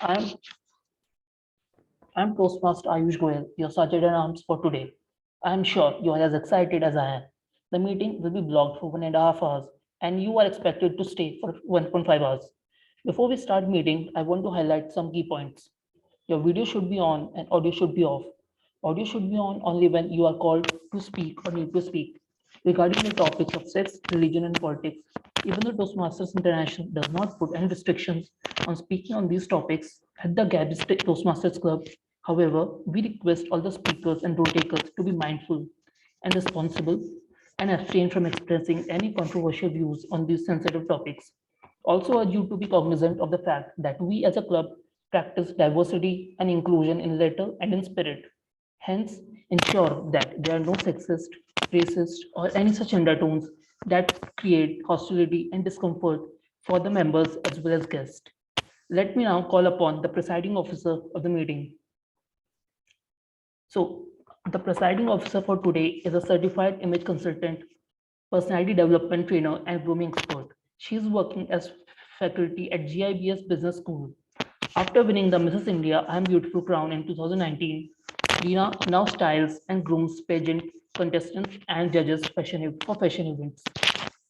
I'm I'm Toastmaster Ayush Goyal, your sergeant at arms for today. I'm sure you are as excited as I am. The meeting will be blocked for 1.5 hours, and you are expected to stay for 1.5 hours. Before we start meeting, I want to highlight some key points. Your video should be on and audio should be off. Audio should be on only when you are called to speak or need to speak. Regarding the topics of sex, religion, and politics, even though Toastmasters International does not put any restrictions on speaking on these topics at the Gabbys Toastmasters Club, however, we request all the speakers and role takers to be mindful and responsible and abstain from expressing any controversial views on these sensitive topics. Also urge you to be cognizant of the fact that we as a club practice diversity and inclusion in letter and in spirit. Hence, ensure that there are no sexist, racist, or any such undertones that create hostility and discomfort for the members as well as guests. Let me now call upon the presiding officer of the meeting. So, the presiding officer for today is a certified image consultant, personality development trainer, and grooming expert. She is working as faculty at GIBS Business School. After winning the Mrs. India I Am Beautiful crown in 2019, Dina now styles and grooms pageant contestants and judges for fashion events.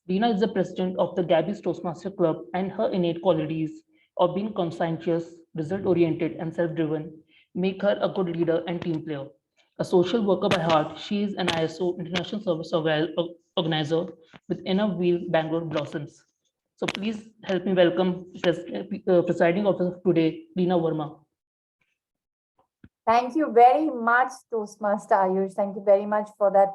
Dina is the president of the Gabbys Toastmaster Club, and her innate qualities of being conscientious, result oriented, and self driven make her a good leader and team player. A social worker by heart, she is an ISO International Service Organizer with Inner Wheel Bangalore Blossoms. So please help me welcome presiding officer today, Dina Verma. Thank you very much, Toastmaster Ayush. Thank you very much for that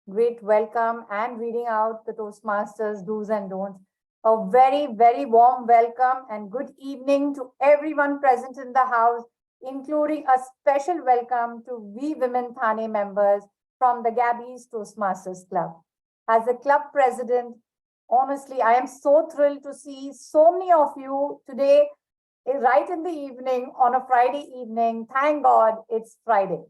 great welcome and reading out the Toastmasters do's and don'ts. A very, very warm welcome and good evening to everyone present in the house, including a special welcome to We Women Thane members from the Gabbys Toastmasters Club. As a club president, honestly, I am so thrilled to see so many of you today, right in the evening on a Friday evening. Thank God it's Friday.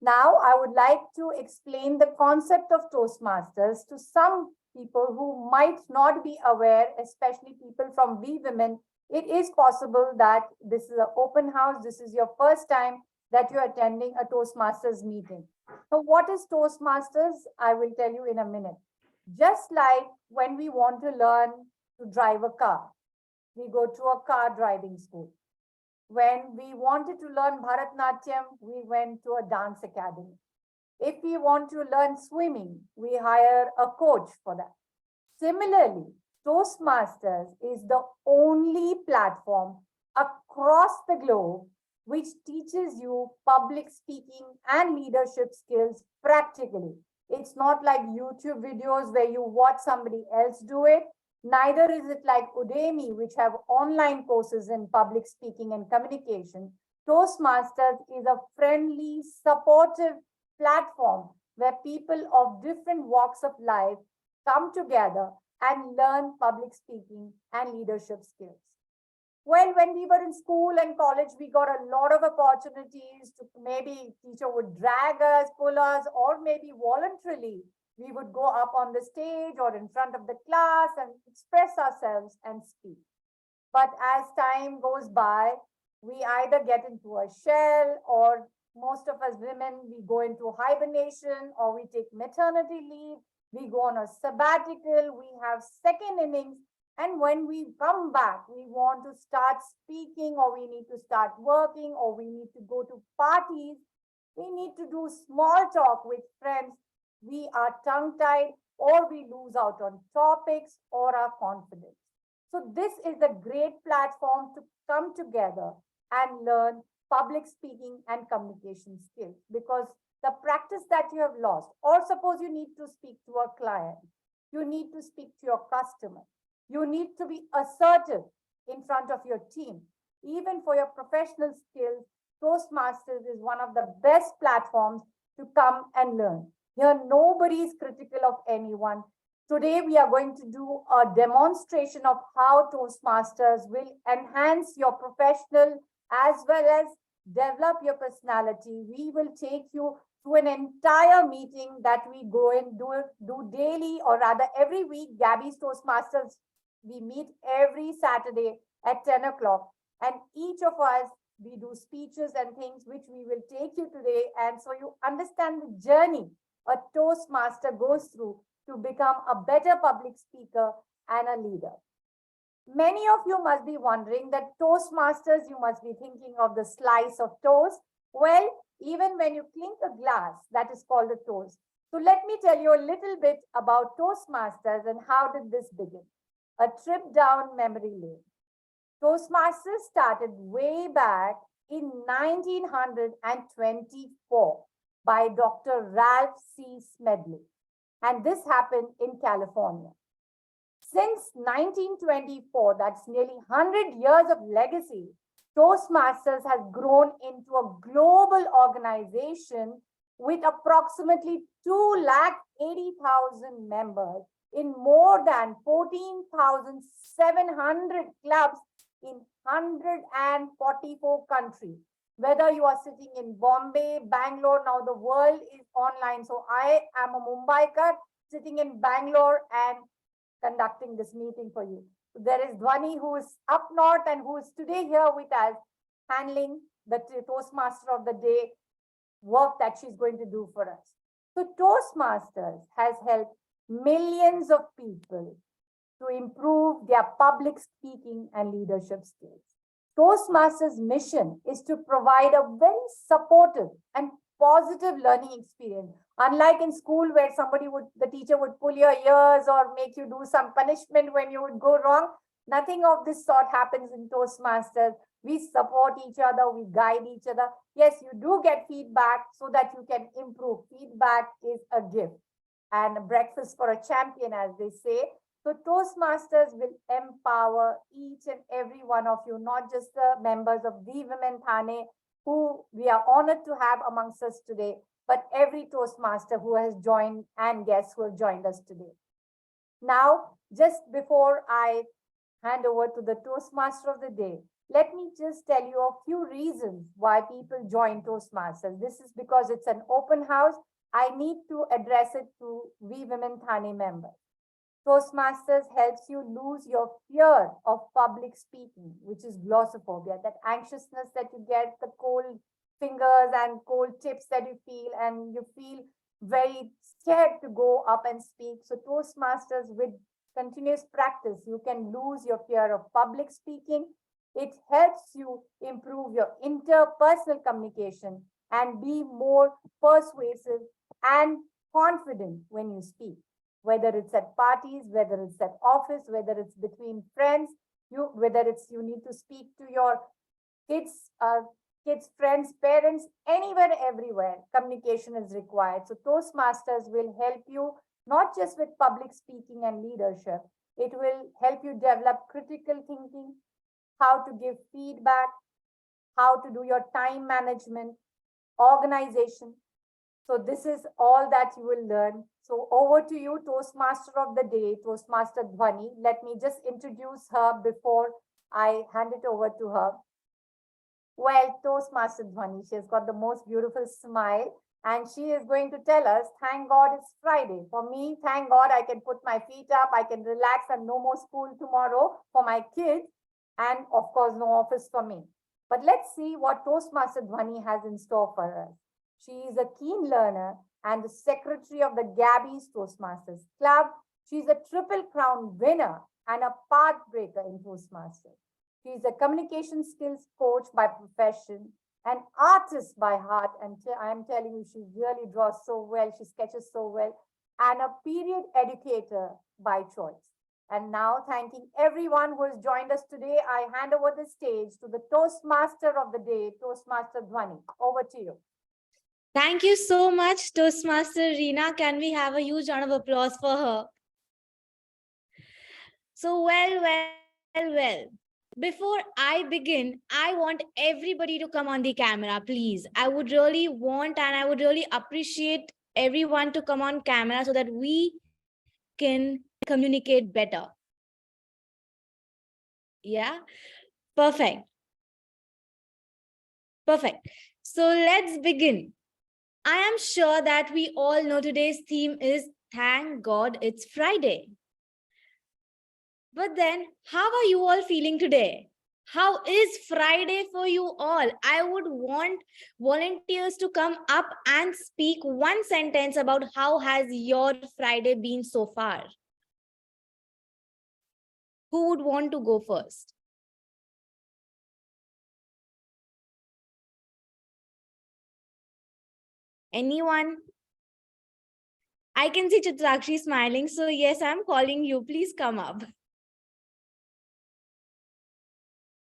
Now, I would like to explain the concept of Toastmasters to some people who might not be aware, especially people from We Women. It is possible that this is an open house. This is your first time that you're attending a Toastmasters meeting. So what is Toastmasters? I will tell you in a minute. Just like when we want to learn to drive a car, we go to a car driving school. When we wanted to learn Bharatnatyam, we went to a dance academy. If we want to learn swimming, we hire a coach for that. Similarly, Toastmasters is the only platform across the globe which teaches you public speaking and leadership skills practically. It's not like YouTube videos where you watch somebody else do it. Neither is it like Udemy, which have online courses in public speaking and communication. Toastmasters is a friendly, supportive platform where people of different walks of life come together and learn public speaking and leadership skills. Well, when we were in school and college, we got a lot of opportunities to maybe teacher would drag us, pull us, or maybe voluntarily we would go up on the stage or in front of the class and express ourselves and speak. But as time goes by, we either get into a shell, or most of us women, we go into hibernation, or we take maternity leave, we go on a sabbatical, we have second innings. And when we come back, we want to start speaking, or we need to start working, or we need to go to parties. We need to do small talk with friends. We are tongue-tied, or we lose out on topics or our confidence. So this is a great platform to come together and learn public speaking and communication skills, because the practice that you have lost, or suppose you need to speak to a client, you need to speak to your customer, you need to be assertive in front of your team. Even for your professional skills, Toastmasters is one of the best platforms to come and learn. Here, nobody is critical of anyone. Today, we are going to do a demonstration of how Toastmasters will enhance your professional as well as develop your personality. We will take you through an entire meeting that we go and do daily, or rather every week. Gabbys Toastmasters, we meet every Saturday at 10 o'clock. And each of us, we do speeches and things which we will take you today. And so you understand the journey a Toastmaster goes through to become a better public speaker and a leader. Many of you must be wondering that Toastmasters, you must be thinking of the slice of toast. Well, even when you clink a glass, that is called a toast. So let me tell you a little bit about Toastmasters and how did this begin. A trip down memory lane. Toastmasters started way back in 1924 by Dr. Ralph C. Smedley. And this happened in California. Since 1924, that's nearly 100 years of legacy, Toastmasters has grown into a global organization with approximately 280,000 members in more than 14,700 clubs in 144 countries. Whether you are sitting in Bombay, Bangalore, now the world is online. So I am a Mumbaiker sitting in Bangalore and conducting this meeting for you. There is Dhwani, who is up north and who is today here with us, handling the Toastmaster of the Day work that she's going to do for us. So Toastmasters has helped millions of people to improve their public speaking and leadership skills. Toastmasters' mission is to provide a very supportive and positive learning experience. Unlike in school where the teacher would pull your ears or make you do some punishment when you would go wrong, nothing of this sort happens in Toastmasters. We support each other, we guide each other. Yes, you do get feedback so that you can improve. Feedback is a gift and a breakfast for a champion, as they say. So Toastmasters will empower each and every one of you, not just the members of the Women Thane, who we are honored to have amongst us today, but every Toastmaster who has joined and guests who have joined us today. Now, just before I hand over to the Toastmaster of the Day, let me just tell you a few reasons why people join Toastmasters. This is because it's an open house. I need to address it to We Women Thane members. Toastmasters helps you lose your fear of public speaking, which is glossophobia, that anxiousness that you get, the cold fingers and cold tips that you feel, and you feel very scared to go up and speak. So Toastmasters, with continuous practice, you can lose your fear of public speaking. It helps you improve your interpersonal communication and be more persuasive and confident when you speak. Whether it's at parties, whether it's at office, whether it's between friends, whether it's you need to speak to your kids, friends, parents, anywhere, everywhere, communication is required. So Toastmasters will help you not just with public speaking and leadership. It will help you develop critical thinking, how to give feedback, how to do your time management, organization. So this is all that you will learn. So over to you, Toastmaster of the Day, Toastmaster Dhwani. Let me just introduce her before I hand it over to her. Well, Toastmaster Dhwani, she has got the most beautiful smile and she is going to tell us, thank God it's Friday. For me, thank God I can put my feet up, I can relax and no more school tomorrow for my kids and of course no office for me. But let's see what Toastmaster Dhwani has in store for us. She is a keen learner and the secretary of the Gabbys Toastmasters Club. She's a Triple Crown winner and a path breaker in Toastmasters. She's a communication skills coach by profession, an artist by heart, and I'm telling you, she really draws so well, she sketches so well, and a period educator by choice. And now, thanking everyone who has joined us today, I hand over the stage to the Toastmaster of the Day, Toastmaster Dhwani. Over to you. Thank you so much, Toastmaster Reena. Can we have a huge round of applause for her? So, well. Before I begin, I want everybody to come on the camera, please. I would really want and I would really appreciate everyone to come on camera so that we can communicate better. Yeah, perfect. So let's begin. I am sure that we all know today's theme is Thank God It's Friday. But then, how are you all feeling today? How is Friday for you all? I would want volunteers to come up and speak one sentence about how has your Friday been so far. Who would want to go first? Anyone? I can see Chitrakshi smiling. So yes, I'm calling you. Please come up.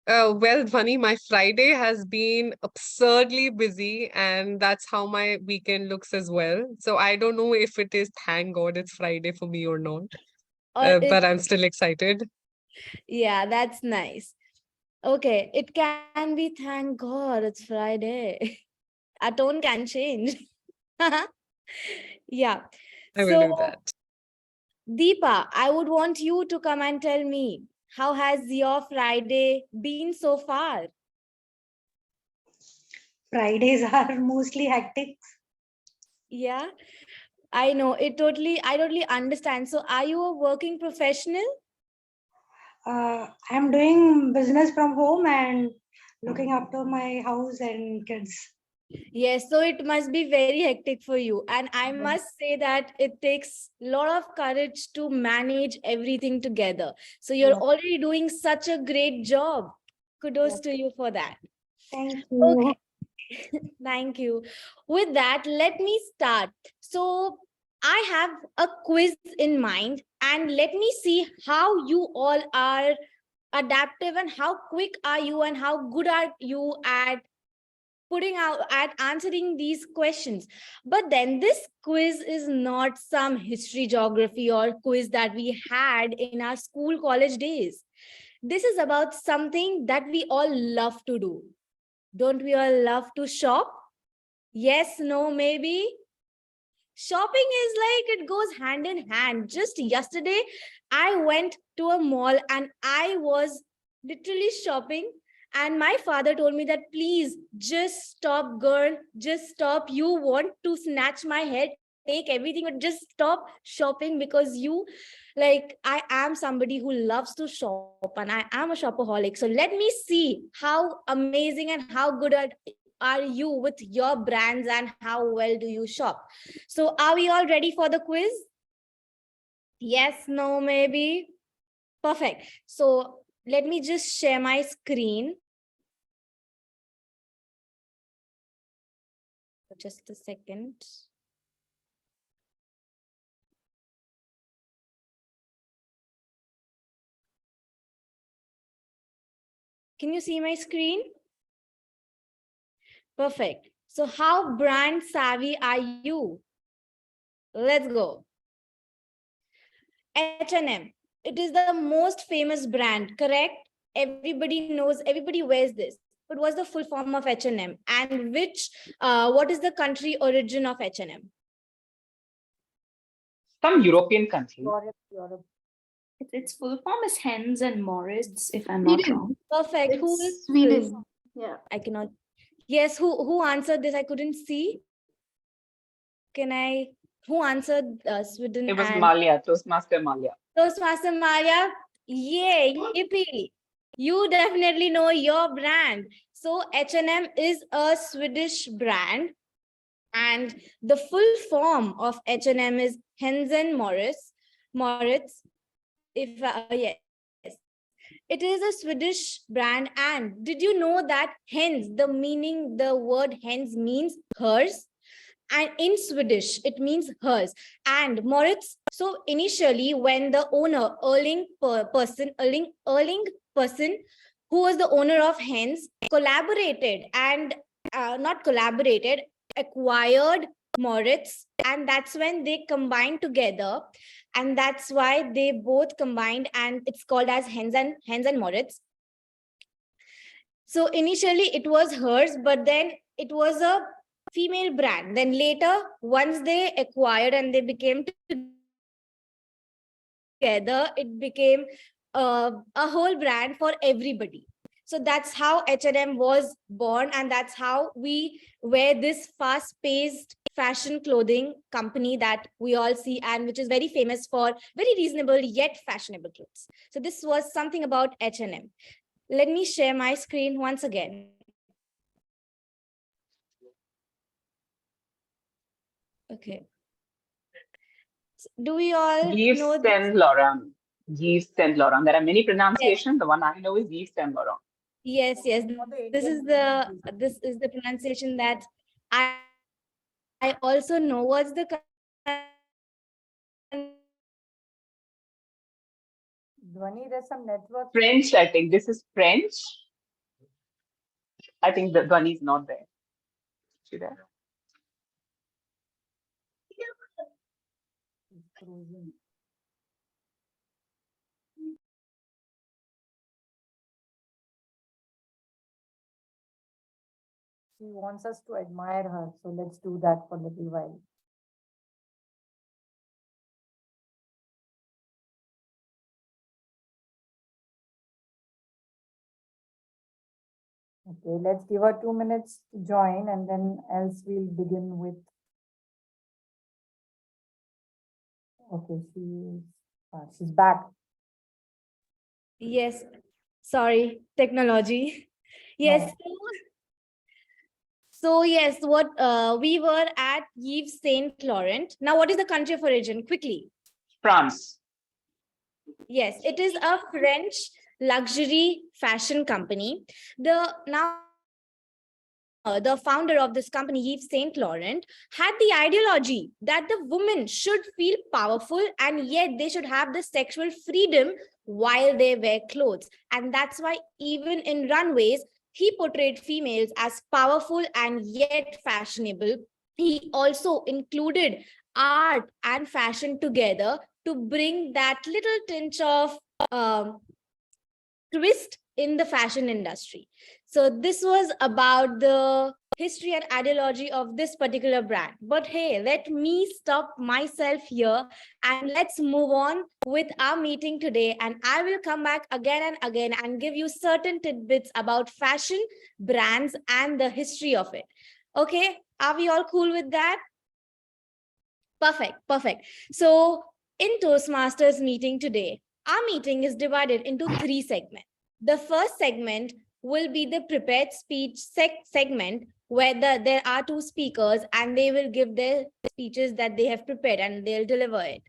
Well, Dhwani, my Friday has been absurdly busy, and that's how my weekend looks as well. So I don't know if it is thank God it's Friday for me or not, Or but I'm still excited. yeah, that's nice. Okay, it can be thank God it's Friday. Our tone can change. Yeah. I will do So that. Deepa, I would want you to come and tell me, how has your Friday been so far? Fridays are mostly hectic. Yeah, I know I totally understand. So are you a working professional? I'm doing business from home and looking after my house and kids. Yes, so it must be very hectic for you. And I must say that it takes a lot of courage to manage everything together. So you're Yeah. already doing such a great job. Kudos Yeah. to you for that. Thank you. Okay. Thank you. With that, let me start. So I have a quiz in mind, and let me see how you all are adaptive and how quick are you and how good are you at putting out at answering these questions. But then this quiz is not some history, geography, or quiz that we had in our school college days. This is about something that we all love to do. Don't we all love to shop? Yes, no, maybe. Shopping is like it goes hand in hand. Just yesterday, I went to a mall and I was literally shopping. And my father told me that, please just stop, girl, just stop. You want to snatch my hair, take everything, but just stop shopping because you, like, I am somebody who loves to shop and I am a shopaholic. So let me see how amazing and how good are you with your brands and how well do you shop. So are we all ready for the quiz? Yes, no, maybe. Perfect. So let me just share my screen. Just a second. Can you see my screen? Perfect. So how brand savvy are you? Let's go. H&M. It is the most famous brand, correct? Everybody knows, everybody wears this. But what's the full form of H&M? And what is the country origin of H&M? Some European country. Europe. Its full form is Hens and Morris, if I'm Sweden. not wrong. Perfect. Who It's is Sweden. Yeah. I cannot. Yes, who answered this? I couldn't see. Who answered Sweden? It was and Malia, Toastmaster Malia. Toastmaster Maya? Yay, yippee. You definitely know your brand. So H&M is a Swedish brand. And the full form of H&M is Hensen Moritz. Yes. It is a Swedish brand. And did you know that hens, the word hens means hers? And in Swedish, it means hers. And Moritz, so initially when the owner, Erling person, who was the owner of hens, collaborated and acquired Moritz, and that's when they combined together, and that's why they both combined, and it's called as Hens and Moritz. So initially it was hers, but then it was a female brand. Then later, once they acquired and they became together, it became a whole brand for everybody. So that's how H&M was born, and that's how we wear this fast-paced fashion clothing company that we all see, and which is very famous for very reasonable yet fashionable clothes. So this was something about H&M. let me share my screen once again. Okay. Do we all Yves know this? Saint Laurent. Yves Saint Laurent. There are many pronunciations. The one I know is Yves Saint Laurent. Yes, yes. For the This is Indian the pronunciation that I also know. What's the Dhwani, there's some network. French, I think. This is French. I think the Dhwani is not there. Is she there? It's frozen. She wants us to admire her, so let's do that for a little while. Okay, let's give her 2 minutes to join and then else we'll begin with. Okay, she's back. Yes, sorry, technology. Yes. So yes, what we were at Yves Saint Laurent. Now, what is the country of origin? Quickly. France. Yes, it is a French luxury fashion company. The founder of this company, Yves Saint Laurent, had the ideology that the women should feel powerful and yet they should have the sexual freedom while they wear clothes. And that's why even in runways, he portrayed females as powerful and yet fashionable. He also included art and fashion together to bring that little tinge of twist in the fashion industry. So this was about the history and ideology of this particular brand. But hey, let me stop myself here and let's move on with our meeting today. And I will come back again and again and give you certain tidbits about fashion, brands, and the history of it. Okay, are we all cool with that? Perfect, perfect. So in Toastmasters meeting today, our meeting is divided into 3 segments. The first segment will be the prepared speech segment where there are 2 speakers and they will give their speeches that they have prepared and they'll deliver it.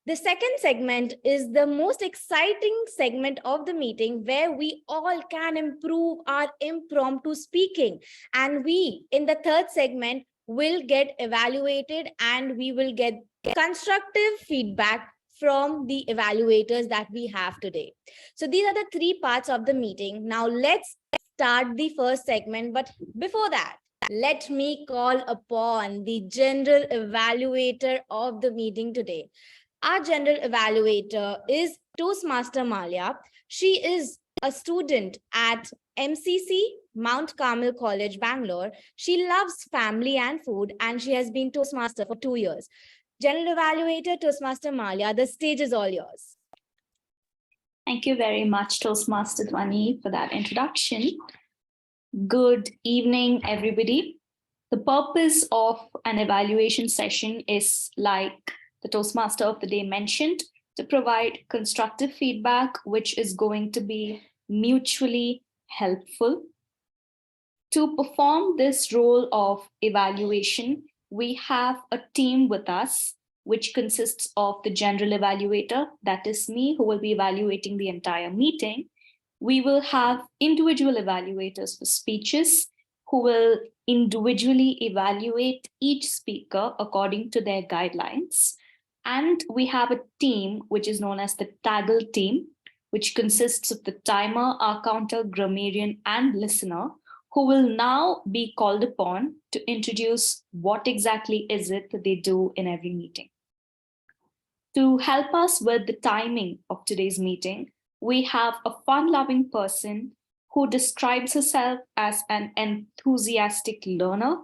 The second segment is the most exciting segment of the meeting where we all can improve our impromptu speaking. And we, in the third segment, will get evaluated and we will get constructive feedback from the evaluators that we have today. So these are the 3 parts of the meeting. Now let's start the first segment. But before that, let me call upon the general evaluator of the meeting today. Our general evaluator is Toastmaster Malia. She is a student at MCC, Mount Carmel College, Bangalore. She loves family and food, and she has been Toastmaster for 2 years. General evaluator Toastmaster Malia, the stage is all yours. Thank you very much, Toastmaster Dhwani, for that introduction. Good evening, everybody. The purpose of an evaluation session is, like the Toastmaster of the day mentioned, to provide constructive feedback, which is going to be mutually helpful. To perform this role of evaluation, we have a team with us, which consists of the general evaluator, that is me, who will be evaluating the entire meeting. We will have individual evaluators for speeches, who will individually evaluate each speaker according to their guidelines. And we have a team, which is known as the Taggle team, which consists of the timer, our counter, grammarian, and listener, who will now be called upon to introduce what exactly is it that they do in every meeting. To help us with the timing of today's meeting, we have a fun-loving person who describes herself as an enthusiastic learner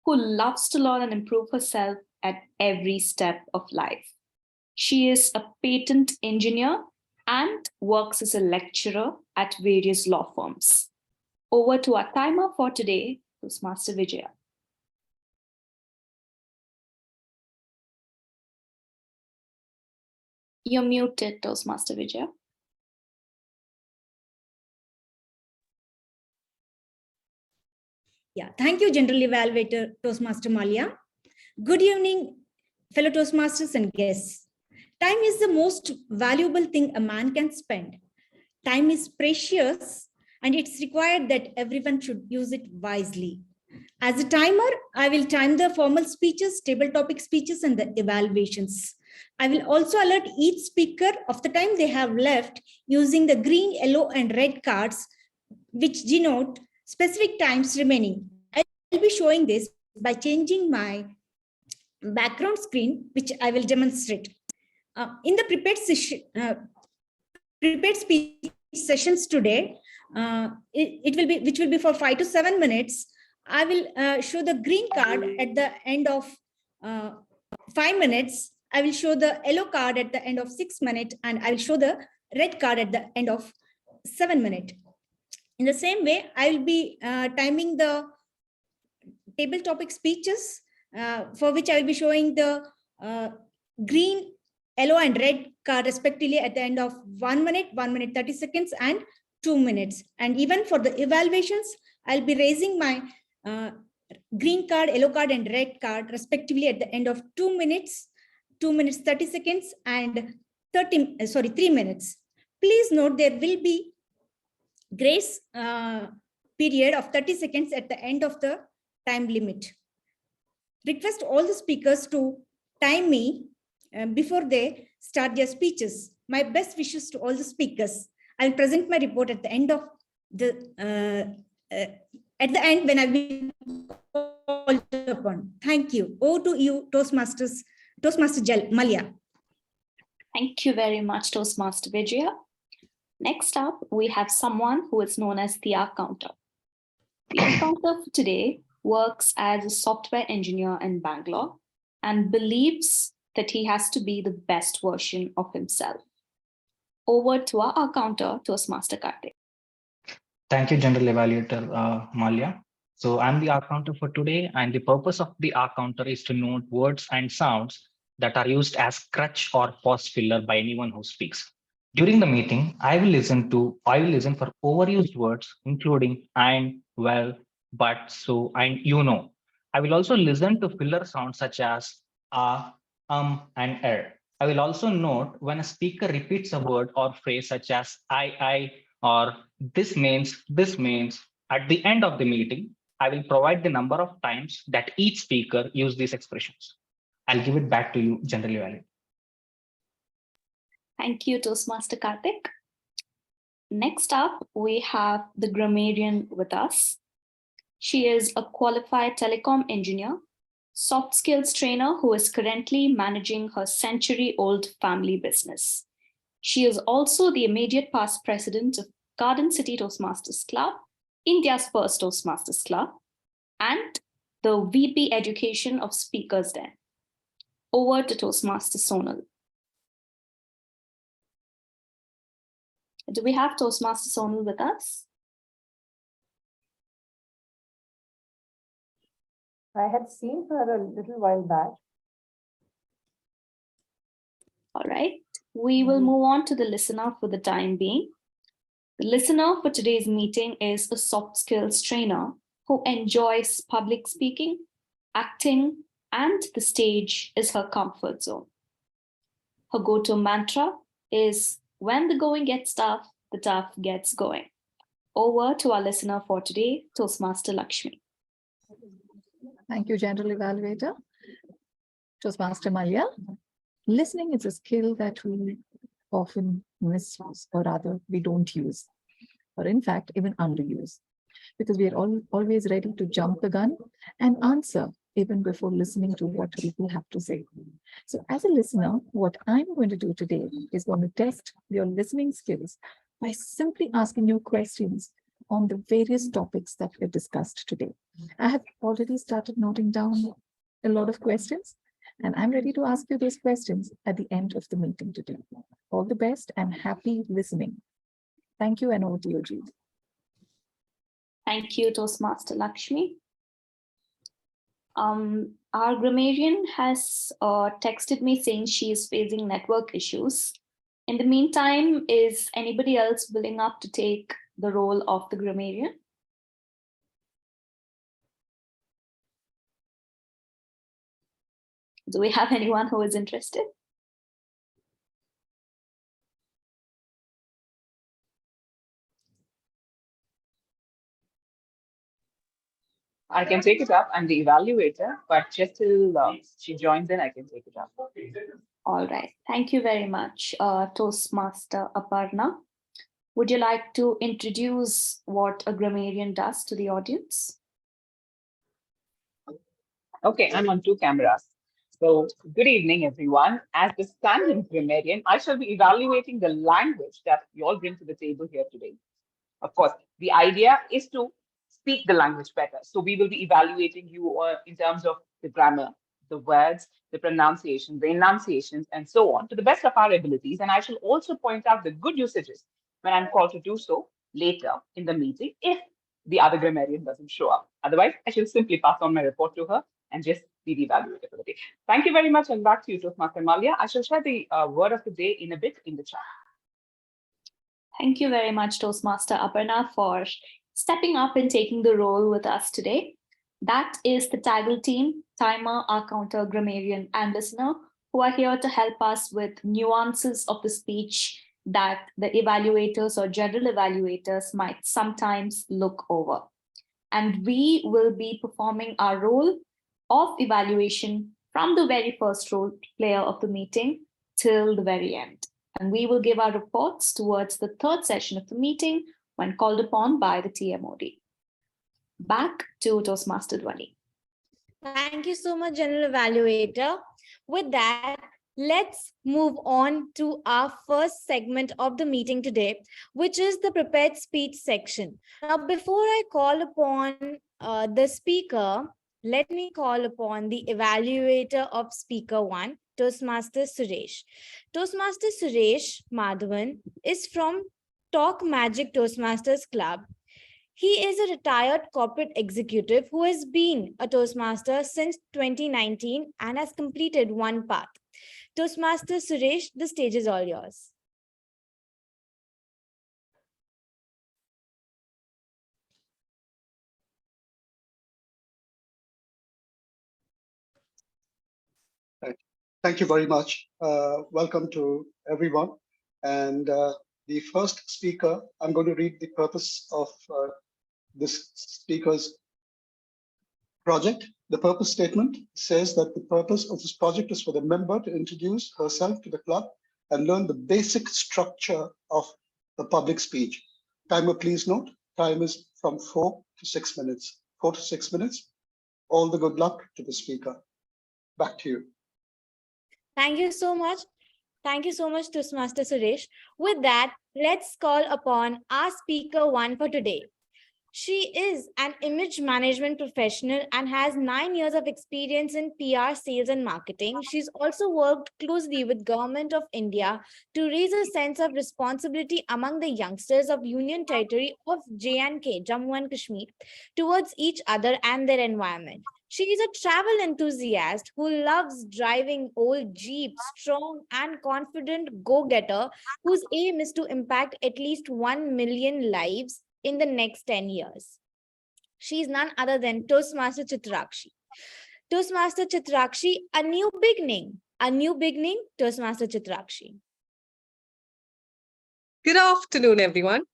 who loves to learn and improve herself at every step of life. She is a patent engineer and works as a lecturer at various law firms. Over to our timer for today, Toastmaster Vijaya. You're muted, Toastmaster Vijaya. Yeah, thank you, General Evaluator Toastmaster Malia. Good evening, fellow Toastmasters and guests. Time is the most valuable thing a man can spend. Time is precious and it's required that everyone should use it wisely. As a timer, I will time the formal speeches, table topic speeches, and the evaluations. I will also alert each speaker of the time they have left using the green, yellow, and red cards, which denote specific times remaining. I'll be showing this by changing my background screen, which I will demonstrate. In the prepared speech sessions today, it will be, which will be for 5 to 7 minutes. I will show the green card at the end of 5 minutes. I will show the yellow card at the end of 6 minutes, and I will show the red card at the end of 7 minutes. In the same way, I will be timing the table topic speeches, for which I will be showing the green, yellow, and red card respectively at the end of 1 minute, 1 minute 30 seconds, and 2 minutes. And even for the evaluations, I'll be raising my green card, yellow card, and red card respectively at the end of 2 minutes, 2 minutes 30 seconds, and 3 minutes. Please note there will be grace period of 30 seconds at the end of the time limit. Request all the speakers to time me before they start their speeches. My best wishes to all the speakers. I will present my report at the end of the when I will be called upon. Thank you. Over to you, Toastmaster Malia. Thank you very much, Toastmaster Vijaya. Next up, we have someone who is known as the R Counter. The R Counter for today works as a software engineer in Bangalore and believes that he has to be the best version of himself. Over to our R Counter, Toastmaster Karthik. Thank you, General Evaluator Malia. So I'm the R Counter for today, and the purpose of the R Counter is to note words and sounds that are used as crutch or pause filler by anyone who speaks. During the meeting, I will listen for overused words, including and, well, but, so, and you know. I will also listen to filler sounds such as and er. I will also note when a speaker repeats a word or phrase such as I, or this means. At the end of the meeting, I will provide the number of times that each speaker used these expressions. I'll give it back to you, General Evaluator. Thank you, Toastmaster Karthik. Next up, we have the grammarian with us. She is a qualified telecom engineer, soft skills trainer who is currently managing her century-old family business. She is also the immediate past president of Garden City Toastmasters Club, India's first Toastmasters Club, and the VP Education of Speakers Den. Over to Toastmaster Sonal. Do we have Toastmaster Sonal with us? I had seen her a little while back. All right, we will move on to the listener for the time being. The listener for today's meeting is a soft skills trainer who enjoys public speaking, acting, and the stage is her comfort zone. Her go-to mantra is, when the going gets tough, the tough gets going. Over to our listener for today, Toastmaster Lakshmi. Thank you, General Evaluator. Toastmaster Malia. Listening is a skill that we often misuse, or rather we don't use, or in fact, even underuse, because we are always ready to jump the gun and answer even before listening to what people have to say. So as a listener, what I'm going to do today is going to test your listening skills by simply asking you questions on the various topics that we've discussed today. I have already started noting down a lot of questions, and I'm ready to ask you those questions at the end of the meeting today. All the best and happy listening. Thank you, and over to you, Jeet. Thank you, Toastmaster Lakshmi. Our grammarian has texted me saying she is facing network issues. In the meantime, is anybody else willing up to take the role of the grammarian? Do we have anyone who is interested? I can take it up. I'm the evaluator, but just till she joins in, I can take it up. All right. Thank you very much, Toastmaster Aparna. Would you like to introduce what a grammarian does to the audience? Okay, I'm on 2 cameras. So, good evening, everyone. As the standing grammarian, I shall be evaluating the language that you all bring to the table here today. Of course, the idea is to speak the language better. So we will be evaluating you in terms of the grammar, the words, the pronunciation, the enunciations, and so on to the best of our abilities. And I shall also point out the good usages when I'm called to do so later in the meeting if the other grammarian doesn't show up. Otherwise, I shall simply pass on my report to her and just be the evaluator for the day. Thank you very much, and back to you, Toastmaster Malia. I shall share the word of the day in a bit in the chat. Thank you very much, Toastmaster Aparna, for stepping up and taking the role with us today. That is the Taggle team, timer, our counter, grammarian, and listener, who are here to help us with nuances of the speech that the evaluators or general evaluators might sometimes look over. And we will be performing our role of evaluation from the very first role player of the meeting till the very end. And we will give our reports towards the third session of the meeting when called upon by the TMOD. Back to Toastmaster Dhwani. Thank you so much, General Evaluator. With that, let's move on to our first segment of the meeting today, which is the prepared speech section. Now, before I call upon the speaker, let me call upon the evaluator of Speaker 1, Toastmaster Suresh. Toastmaster Suresh Madhavan is from Talk Magic Toastmasters Club. He is a retired corporate executive who has been a Toastmaster since 2019 and has completed one path. Toastmaster Suresh, the stage is all yours. Thank you very much. Welcome to everyone. And the first speaker, I'm going to read the purpose of this speaker's project. The purpose statement says that the purpose of this project is for the member to introduce herself to the club and learn the basic structure of the public speech. Timer, please note, time is from 4 to 6 minutes. 4 to 6 minutes. All the good luck to the speaker. Back to you. Thank you so much. Thank you so much, Toastmaster Suresh. With that, let's call upon our speaker 1 for today. She is an image management professional and has 9 years of experience in PR, sales, and marketing. She's also worked closely with Government of India to raise a sense of responsibility among the youngsters of Union Territory of J&K, Jammu and Kashmir, towards each other and their environment. She is a travel enthusiast who loves driving old Jeeps, strong and confident go-getter whose aim is to impact at least 1 million lives in the next 10 years. She is none other than Toastmaster Chitrakshi. Toastmaster Chitrakshi, a new beginning. A new beginning, Toastmaster Chitrakshi. Good afternoon, everyone.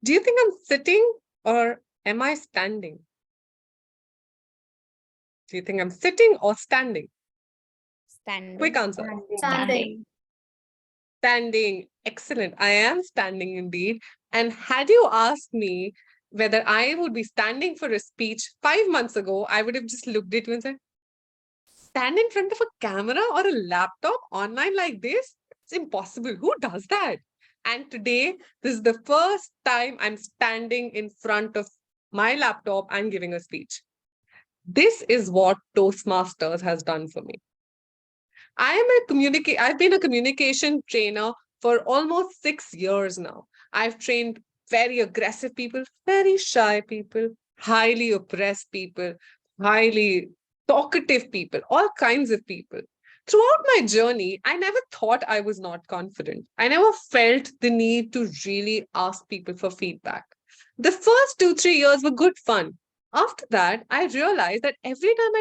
Do you think I'm sitting or am I standing? Do you think I'm sitting or standing? Standing. Quick answer. Standing. Standing. Excellent. I am standing indeed. And had you asked me whether I would be standing for a speech 5 months ago, I would have just looked at you and said, stand in front of a camera or a laptop online like this? It's impossible. Who does that? And today, this is the first time I'm standing in front of my laptop and giving a speech. This is what Toastmasters has done for me. I've been a communication trainer for almost 6 years now. I've trained very aggressive people, very shy people, highly oppressed people, highly talkative people, all kinds of people. Throughout my journey, I never thought I was not confident. I never felt the need to really ask people for feedback. The first 2-3 years were good fun. After that, I realized that every time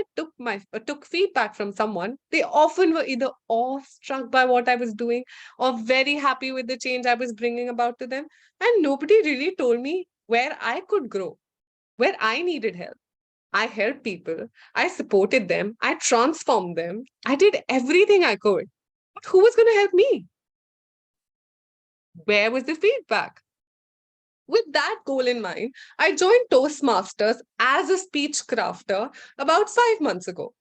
I took feedback from someone, they often were either awestruck by what I was doing or very happy with the change I was bringing about to them. And nobody really told me where I could grow, where I needed help. I helped people, I supported them, I transformed them, I did everything I could. But who was going to help me? Where was the feedback? With that goal in mind, I joined Toastmasters as a speech crafter about 5 months ago.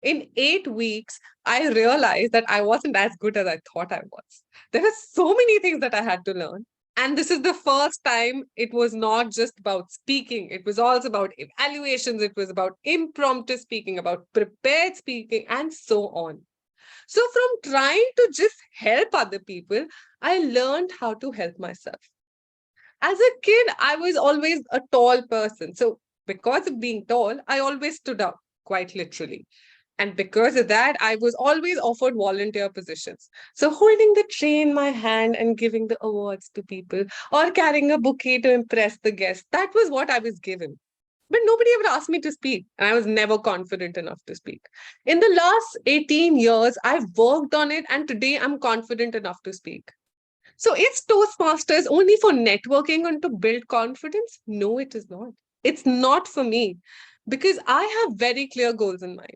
In 8 weeks, I realized that I wasn't as good as I thought I was. There were so many things that I had to learn. And this is the first time it was not just about speaking. It was also about evaluations. It was about impromptu speaking, about prepared speaking, and so on. So from trying to just help other people, I learned how to help myself. As a kid, I was always a tall person. So because of being tall, I always stood up, quite literally. And because of that, I was always offered volunteer positions. So holding the tray in my hand and giving the awards to people or carrying a bouquet to impress the guests, that was what I was given. But nobody ever asked me to speak, and I was never confident enough to speak. In the last 18 years, I've worked on it, and today I'm confident enough to speak. So is Toastmasters only for networking and to build confidence? No, it is not. It's not for me because I have very clear goals in mind.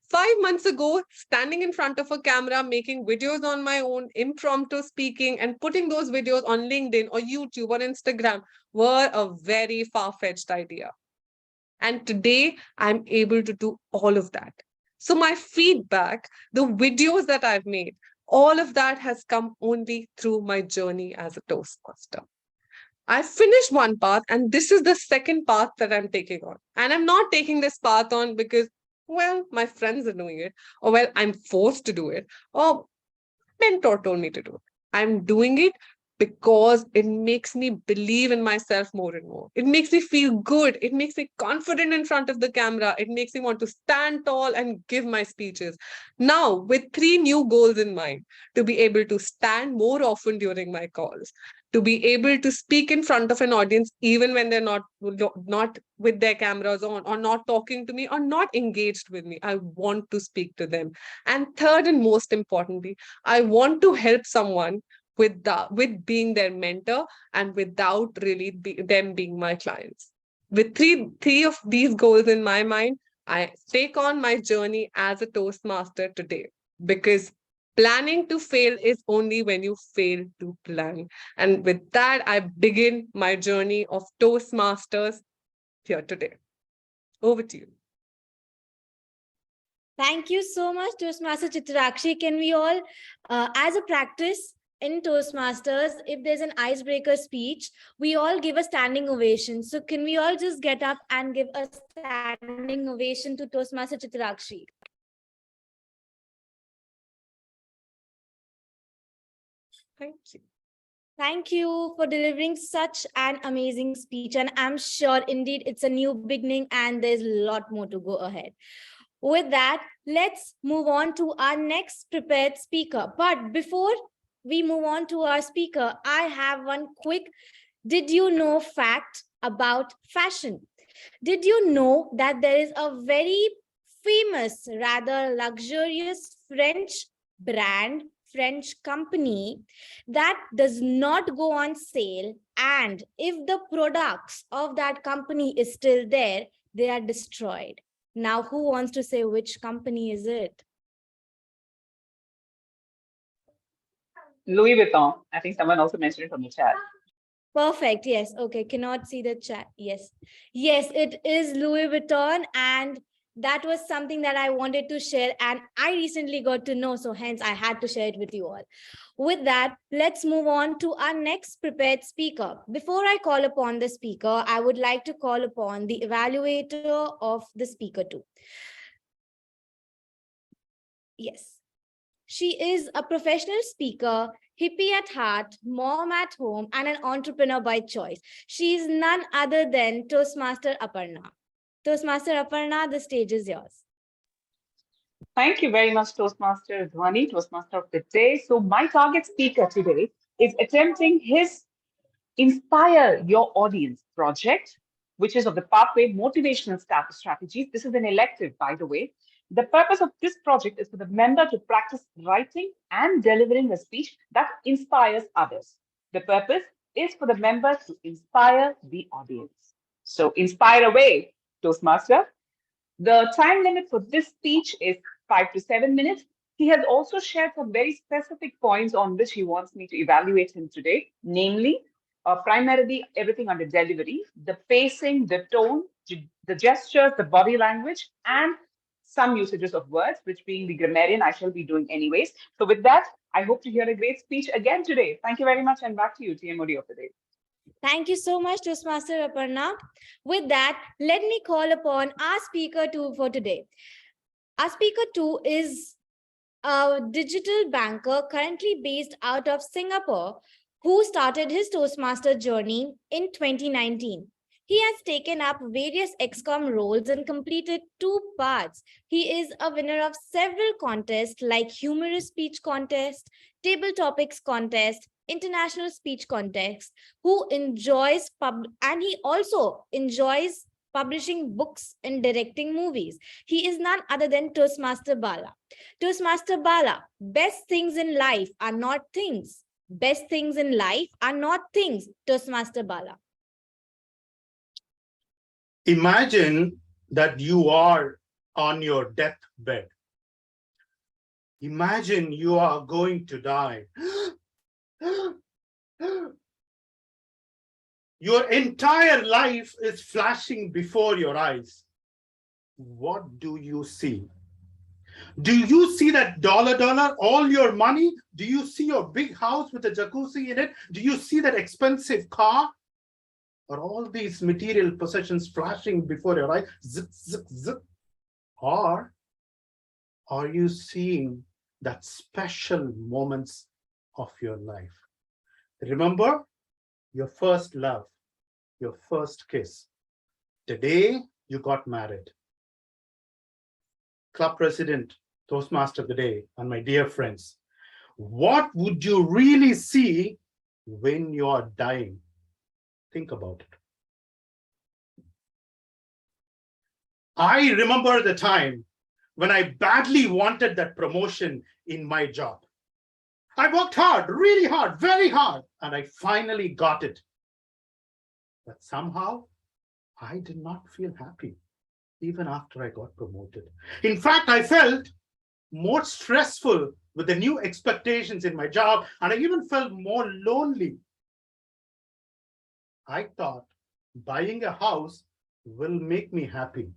5 months ago, standing in front of a camera, making videos on my own, impromptu speaking, and putting those videos on LinkedIn or YouTube or Instagram were a very far-fetched idea. And today, I'm able to do all of that. So my feedback, the videos that I've made, all of that has come only through my journey as a Toastmaster. I finished one path, and this is the second path that I'm taking on. And I'm not taking this path on because, well, my friends are doing it, or well, I'm forced to do it, or mentor told me to do it. I'm doing it because it makes me believe in myself more and more. It makes me feel good. It makes me confident in front of the camera. It makes me want to stand tall and give my speeches. Now, with 3 new goals in mind, to be able to stand more often during my calls, to be able to speak in front of an audience even when they're not with their cameras on, or not talking to me, or not engaged with me. I want to speak to them. And third and most importantly, I want to help someone with being their mentor and without really them being my clients. With three of these goals in my mind, I take on my journey as a Toastmaster today, because planning to fail is only when you fail to plan. And with that, I begin my journey of Toastmasters here today. Over to you. Thank you so much, Toastmaster Chitrakshi. Can we all, as a practice in Toastmasters, if there's an icebreaker speech, we all give a standing ovation. So can we all just get up and give a standing ovation to Toastmaster Chitrakshi? Thank you. Thank you for delivering such an amazing speech. And I'm sure indeed it's a new beginning and there's a lot more to go ahead. With that, let's move on to our next prepared speaker. But before we move on to our speaker, I have one quick did you know fact about fashion. Did you know that there is a very famous, rather luxurious French brand, French company that does not go on sale, and if the products of that company is still there, they are destroyed? Now, who wants to say which company is it? Louis Vuitton. I think someone also mentioned it on the chat. Perfect. Yes. Okay. Cannot see the chat. Yes. Yes, it is Louis Vuitton. And that was something that I wanted to share. And I recently got to know. So hence I had to share it with you all. With that, let's move on to our next prepared speaker. Before I call upon the speaker, I would like to call upon the evaluator of the speaker too. Yes. She is a professional speaker, hippie at heart, mom at home, and an entrepreneur by choice. She is none other than Toastmaster Aparna. Toastmaster Aparna, the stage is yours. Thank you very much, Toastmaster Dhwani, Toastmaster of the day. So my target speaker today is attempting his Inspire Your Audience project which is of the pathway motivational strategies. This is an elective, by the way. The purpose of this project is for the member to practice writing and delivering a speech that inspires others. The purpose is for the member to inspire the audience. So inspire away, Toastmaster. The time limit for this speech is 5 to 7 minutes. He has also shared some very specific points on which he wants me to evaluate him today, namely, primarily everything under delivery, the pacing, the tone, the gestures, the body language, and some usages of words, which being the grammarian, I shall be doing anyways. So with that, I hope to hear a great speech again today. Thank you very much, and back to you, TMOD of the day. Thank you so much, Toastmaster Aparna. With that, let me call upon our speaker two for today. Our speaker two is a digital banker currently based out of Singapore who started his Toastmaster journey in 2019. He has taken up various XCOM roles and completed 2 parts. He is a winner of several contests like Humorous Speech Contest, Table Topics Contest, International Speech Contest, and he also enjoys publishing books and directing movies. He is none other than Toastmaster Bala. Toastmaster Bala, best things in life are not things. Best things in life are not things, Toastmaster Bala. Imagine that you are on your deathbed. Imagine you are going to die. Your entire life is flashing before your eyes. What do you see? Do you see that dollar, all your money? Do you see your big house with a jacuzzi in it? Do you see that expensive car? Or all these material possessions flashing before your eyes? Zip, zip, zip. Or are you seeing that special moments of your life? Remember your first love, your first kiss, the day you got married. Club president, Toastmaster of the day, and my dear friends, what would you really see when you are dying? Think about it. I remember the time when I badly wanted that promotion in my job. I worked hard, really hard, very hard, and I finally got it. But somehow, I did not feel happy, even after I got promoted. In fact, I felt more stressful with the new expectations in my job, and I even felt more lonely. I thought buying a house will make me happy.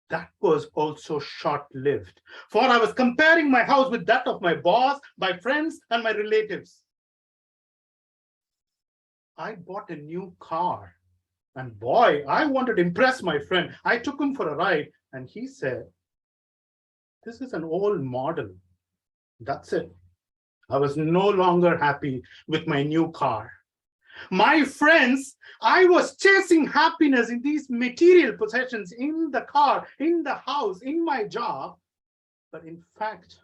That was also short-lived, for I was comparing my house with that of my boss, my friends, and my relatives. I bought a new car, and boy, I wanted to impress my friend. I took him for a ride, and he said, "This is an old model." That's it. I was no longer happy with my new car. My friends, I was chasing happiness in these material possessions, in the car, in the house, in my job. But in fact,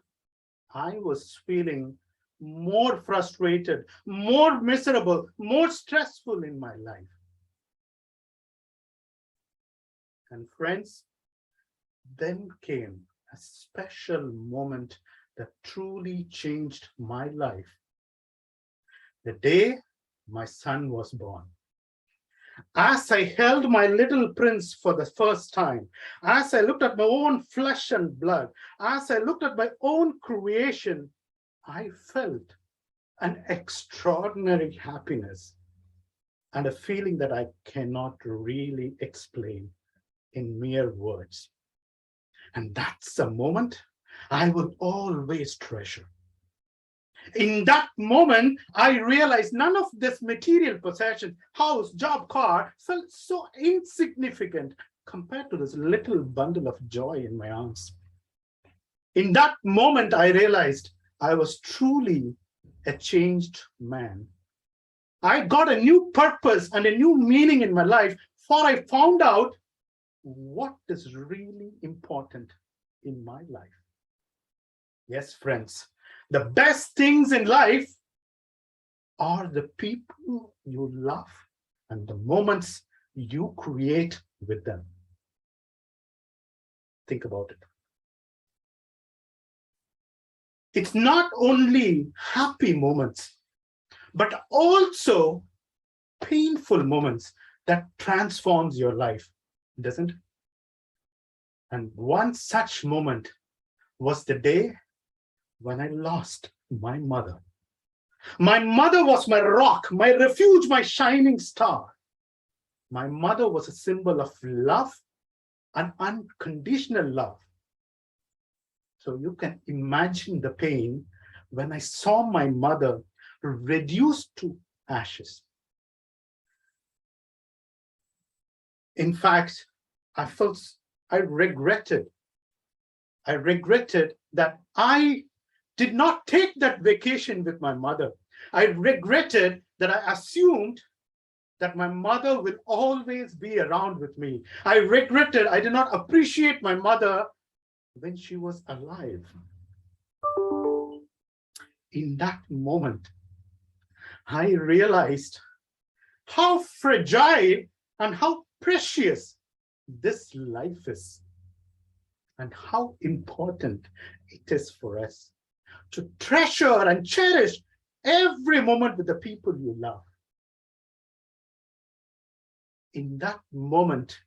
I was feeling more frustrated, more miserable, more stressful in my life. And friends, then came a special moment that truly changed my life. The day my son was born. As I held my little prince for the first time, as I looked at my own flesh and blood, as I looked at my own creation, I felt an extraordinary happiness and a feeling that I cannot really explain in mere words. And that's a moment I will always treasure. In that moment, I realized none of this material possession, house, job, car, felt so insignificant compared to this little bundle of joy in my arms. In that moment, I realized I was truly a changed man. I got a new purpose and a new meaning in my life, for I found out what is really important in my life. Yes, friends, the best things in life are the people you love and the moments you create with them. Think about it. It's not only happy moments, but also painful moments that transforms your life, doesn't it? And one such moment was the day when I lost my mother. My mother was my rock, my refuge, my shining star. My mother was a symbol of love and unconditional love. So you can imagine the pain when I saw my mother reduced to ashes. In fact, I regretted that I did not take that vacation with my mother. I regretted that I assumed that my mother will always be around with me. I regretted I did not appreciate my mother when she was alive. In that moment, I realized how fragile and how precious this life is, and how important it is for us to treasure and cherish every moment with the people you love. In that moment,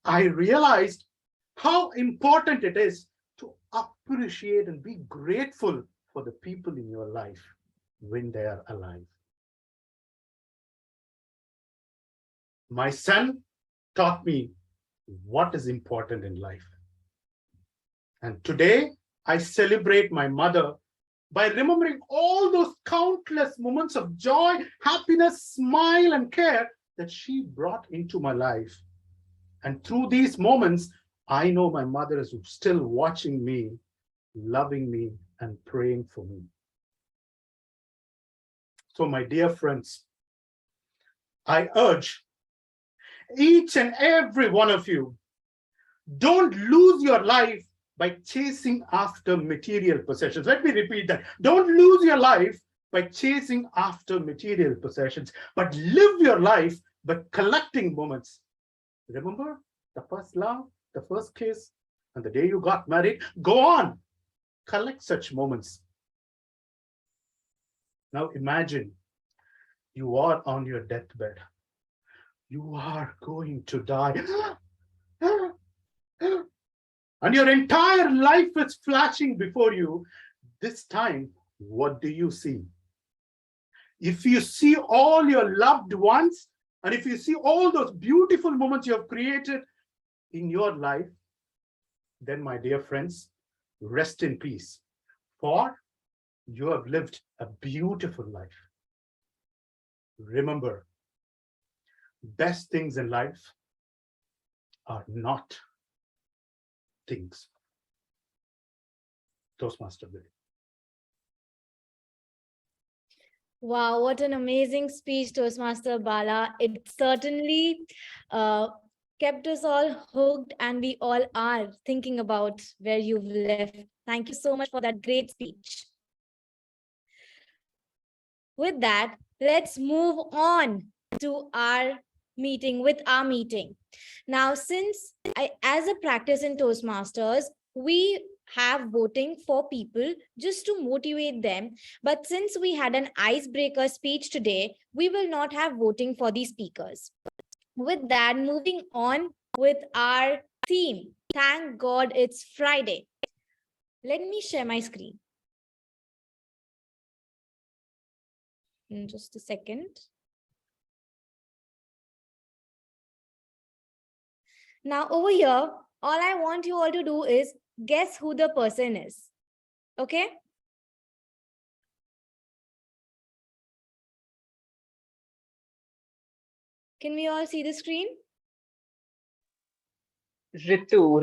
I realized how important it is to appreciate and be grateful for the people in your life when they are alive. My son taught me what is important in life. And today, I celebrate my mother by remembering all those countless moments of joy, happiness, smile, and care that she brought into my life. And through these moments, I know my mother is still watching me, loving me, and praying for me. So, my dear friends, I urge each and every one of you, don't lose your life by chasing after material possessions. Let me repeat that. Don't lose your life by chasing after material possessions, but live your life by collecting moments. Remember the first love, the first kiss, and the day you got married? Go on, collect such moments. Now imagine you are on your deathbed. You are going to die. And your entire life is flashing before you. This time, what do you see? If you see all your loved ones, and if you see all those beautiful moments you have created in your life, then, my dear friends, rest in peace, for you have lived a beautiful life. Remember, best things in life are not things. Toastmaster Billy. Wow, what an amazing speech, Toastmaster Bala. It certainly kept us all hooked, and we all are thinking about where you've left. Thank you so much for that great speech. With that, let's move on to our meeting. Now, since as a practice in Toastmasters, we have voting for people just to motivate them. But since we had an icebreaker speech today, we will not have voting for the speakers. With that, moving on with our theme. Thank God it's Friday. Let me share my screen. In just a second. Now over here, all I want you all to do is guess who the person is. Okay? Can we all see the screen? Ritu,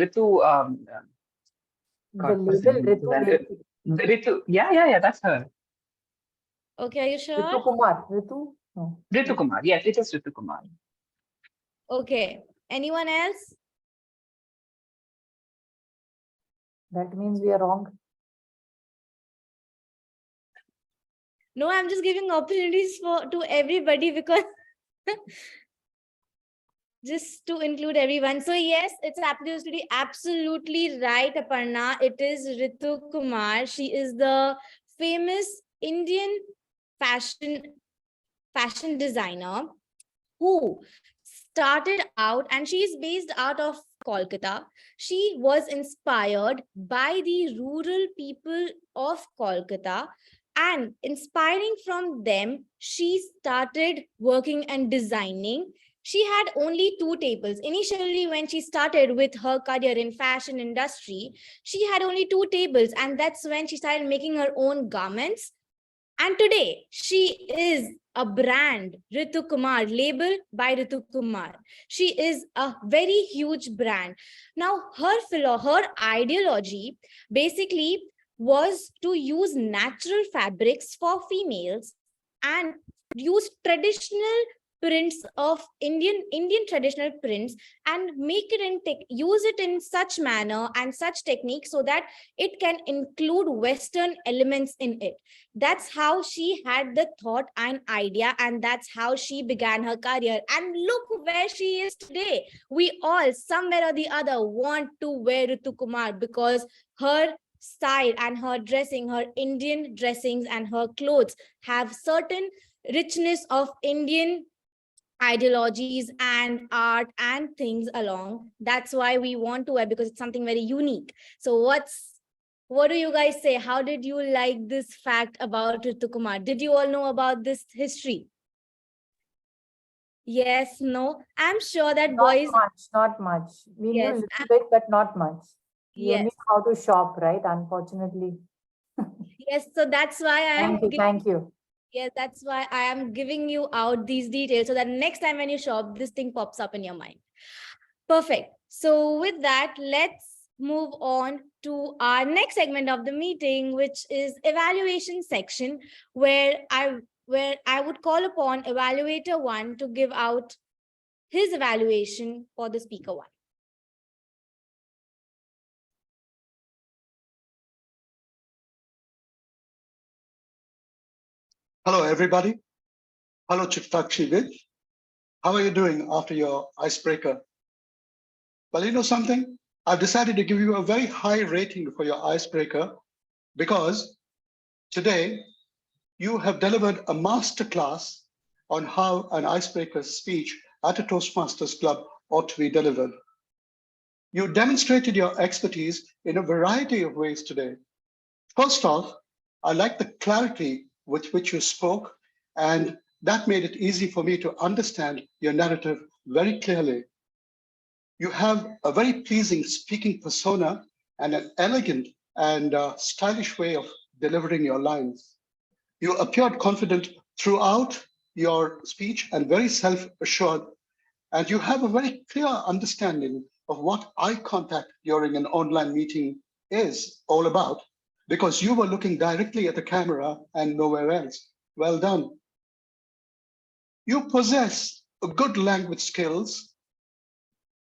God, what's the name? The Ritu. Yeah, that's her. Okay, are you sure? Ritu Kumar. Ritu? No. Ritu Kumar. Yes, it is Ritu Kumar. Okay. Anyone else? That means we are wrong. No, I'm just giving opportunities to everybody because just to include everyone. So yes, it's absolutely right, Aparna. It is Ritu Kumar. She is the famous Indian fashion designer who started out, and she is based out of Kolkata. She was inspired by the rural people of Kolkata, and inspiring from them, she started working and designing. She had only 2 tables. Initially, when she started with her career in fashion industry, she had only 2 tables, and that's when she started making her own garments. And today, she is a brand, Ritu Kumar, labeled by Ritu Kumar. She is a very huge brand. Now, her ideology basically was to use natural fabrics for females and use traditional prints of Indian traditional prints and make it use it in such manner and such technique so that it can include Western elements in it. That's how she had the thought and idea, and that's how she began her career. And look where she is today. We all, somewhere or the other, want to wear Ritu Kumar because her style and her dressing, her Indian dressings and her clothes have certain richness of Indian ideologies and art and things along. That's why we want to wear, because it's something very unique. So what do you guys say? How did you like this fact about Ritu Kumar? Did you all know about this history? Yes, no? I'm sure that boys... Not much. We knew a Yes, little bit, but not much. We only yes, know how to shop, right? Unfortunately. yes. So that's why Thank you. Yes, that's why I am giving you out these details so that next time when you shop, this thing pops up in your mind. Perfect. So with that, let's move on to our next segment of the meeting, which is evaluation section, where I would call upon evaluator 1 to give out his evaluation for the speaker 1. Hello, everybody. Hello, Chiftakshi Vij. How are you doing after your icebreaker? Well, you know something? I've decided to give you a very high rating for your icebreaker because today you have delivered a masterclass on how an icebreaker speech at a Toastmasters club ought to be delivered. You demonstrated your expertise in a variety of ways today. First off, I like the clarity with which you spoke, and that made it easy for me to understand your narrative very clearly. You have a very pleasing speaking persona and an elegant and stylish way of delivering your lines. You appeared confident throughout your speech and very self-assured, and you have a very clear understanding of what eye contact during an online meeting is all about, because you were looking directly at the camera and nowhere else. Well done. You possess a good language skills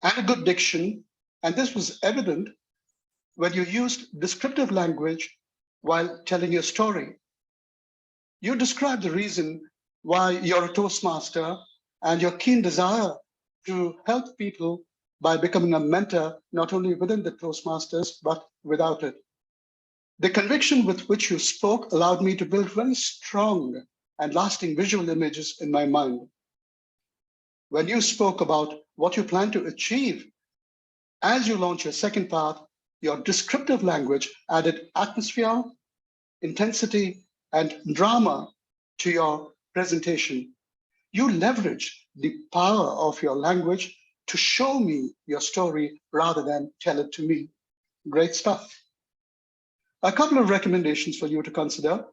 and a good diction, and this was evident when you used descriptive language while telling your story. You described the reason why you're a Toastmaster and your keen desire to help people by becoming a mentor, not only within the Toastmasters, but without it. The conviction with which you spoke allowed me to build very strong and lasting visual images in my mind. When you spoke about what you plan to achieve as you launch your second part, your descriptive language added atmosphere, intensity, and drama to your presentation. You leveraged the power of your language to show me your story rather than tell it to me. Great stuff. A couple of recommendations for you to consider.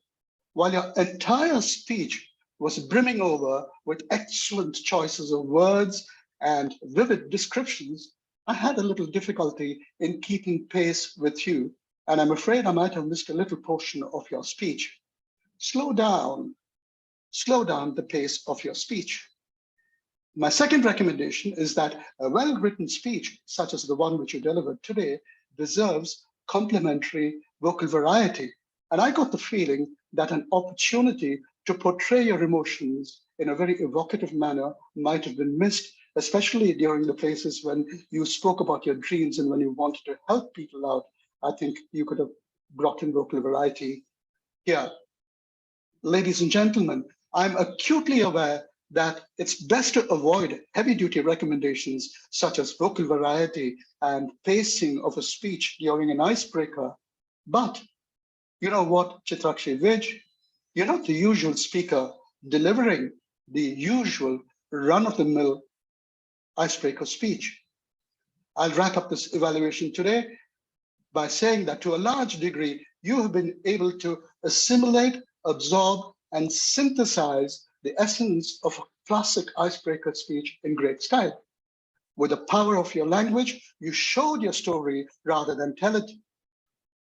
While your entire speech was brimming over with excellent choices of words and vivid descriptions, I had a little difficulty in keeping pace with you, and I'm afraid I might have missed a little portion of your speech. Slow down the pace of your speech. My second recommendation is that a well-written speech, such as the one which you delivered today, deserves complementary vocal variety. And I got the feeling that an opportunity to portray your emotions in a very evocative manner might have been missed, especially during the phases when you spoke about your dreams and when you wanted to help people out. I think you could have brought in vocal variety here. Ladies and gentlemen, I'm acutely aware that it's best to avoid heavy-duty recommendations such as vocal variety and pacing of a speech during an icebreaker. But you know what, Chitrakshi Vij? You're not the usual speaker delivering the usual run-of-the-mill icebreaker speech. I'll wrap up this evaluation today by saying that to a large degree, you have been able to assimilate, absorb, and synthesize the essence of a classic icebreaker speech in great style. With the power of your language, you showed your story rather than tell it.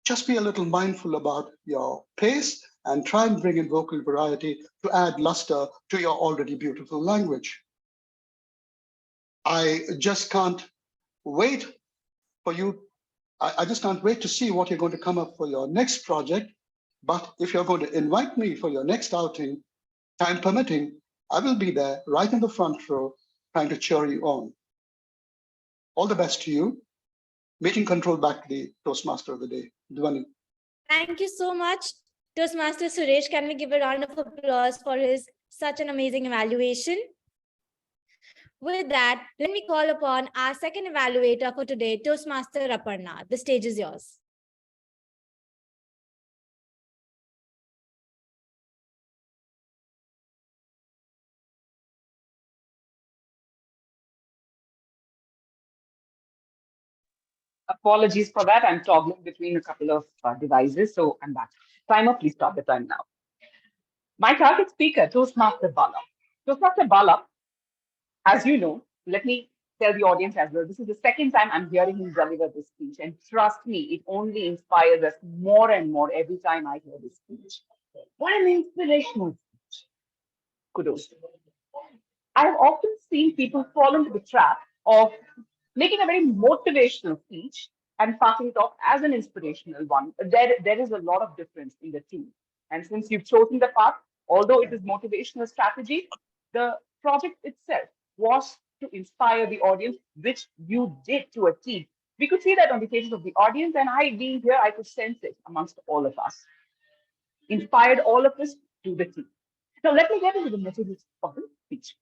Just be a little mindful about your pace and try and bring in vocal variety to add luster to your already beautiful language. I just can't wait for you. I just can't wait to see what you're going to come up for your next project. But if you're going to invite me for your next outing, time permitting, I will be there right in the front row trying to cheer you on. All the best to you. Meeting control back to the Toastmaster of the day, Dhwani. Thank you so much, Toastmaster Suresh. Can we give a round of applause for his such an amazing evaluation? With that, let me call upon our second evaluator for today, Toastmaster Aparna. The stage is yours. Apologies for that. I'm toggling between a couple of devices, so I'm back. Timer, please stop the time now. My target speaker, Toastmaster Bala. Toastmaster Bala, as you know, let me tell the audience as well, this is the second time I'm hearing him deliver this speech. And trust me, it only inspires us more and more every time I hear this speech. What an inspirational speech. Kudos. I've often seen people fall into the trap of making a very motivational speech and passing it off as an inspirational one. There is a lot of difference in the two. And since you've chosen the path, although it is motivational strategy, the project itself was to inspire the audience, which you did to a T. We could see that on the faces of the audience, and I being here, I could sense it amongst all of us. Inspired all of us to the T. Now let me get into the messages of the speech.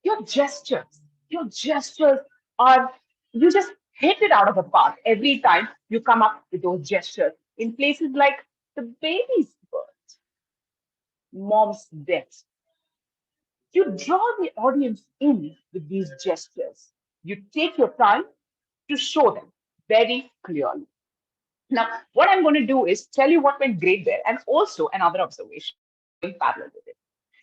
Your gestures are, you just hit it out of the park every time you come up with those gestures in places like the baby's birth, mom's death. You draw the audience in with these gestures. You take your time to show them very clearly. Now, what I'm going to do is tell you what went great there and also another observation in parallel with it.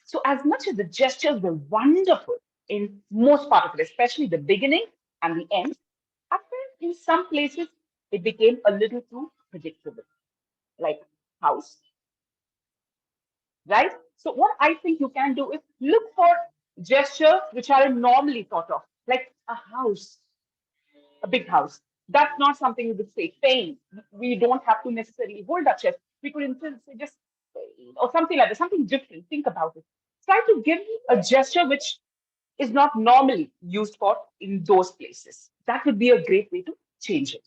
So as much as the gestures were wonderful in most part of it, especially the beginning and the end, I felt in some places it became a little too predictable, like house, right? So what I think you can do is look for gestures which are normally thought of, like a house, a big house. That's not something you would say pain. We don't have to necessarily hold our chest. We could instead say just pain or something like that, something different. Think about it. Try to give a gesture which is not normally used for in those places. That would be a great way to change it.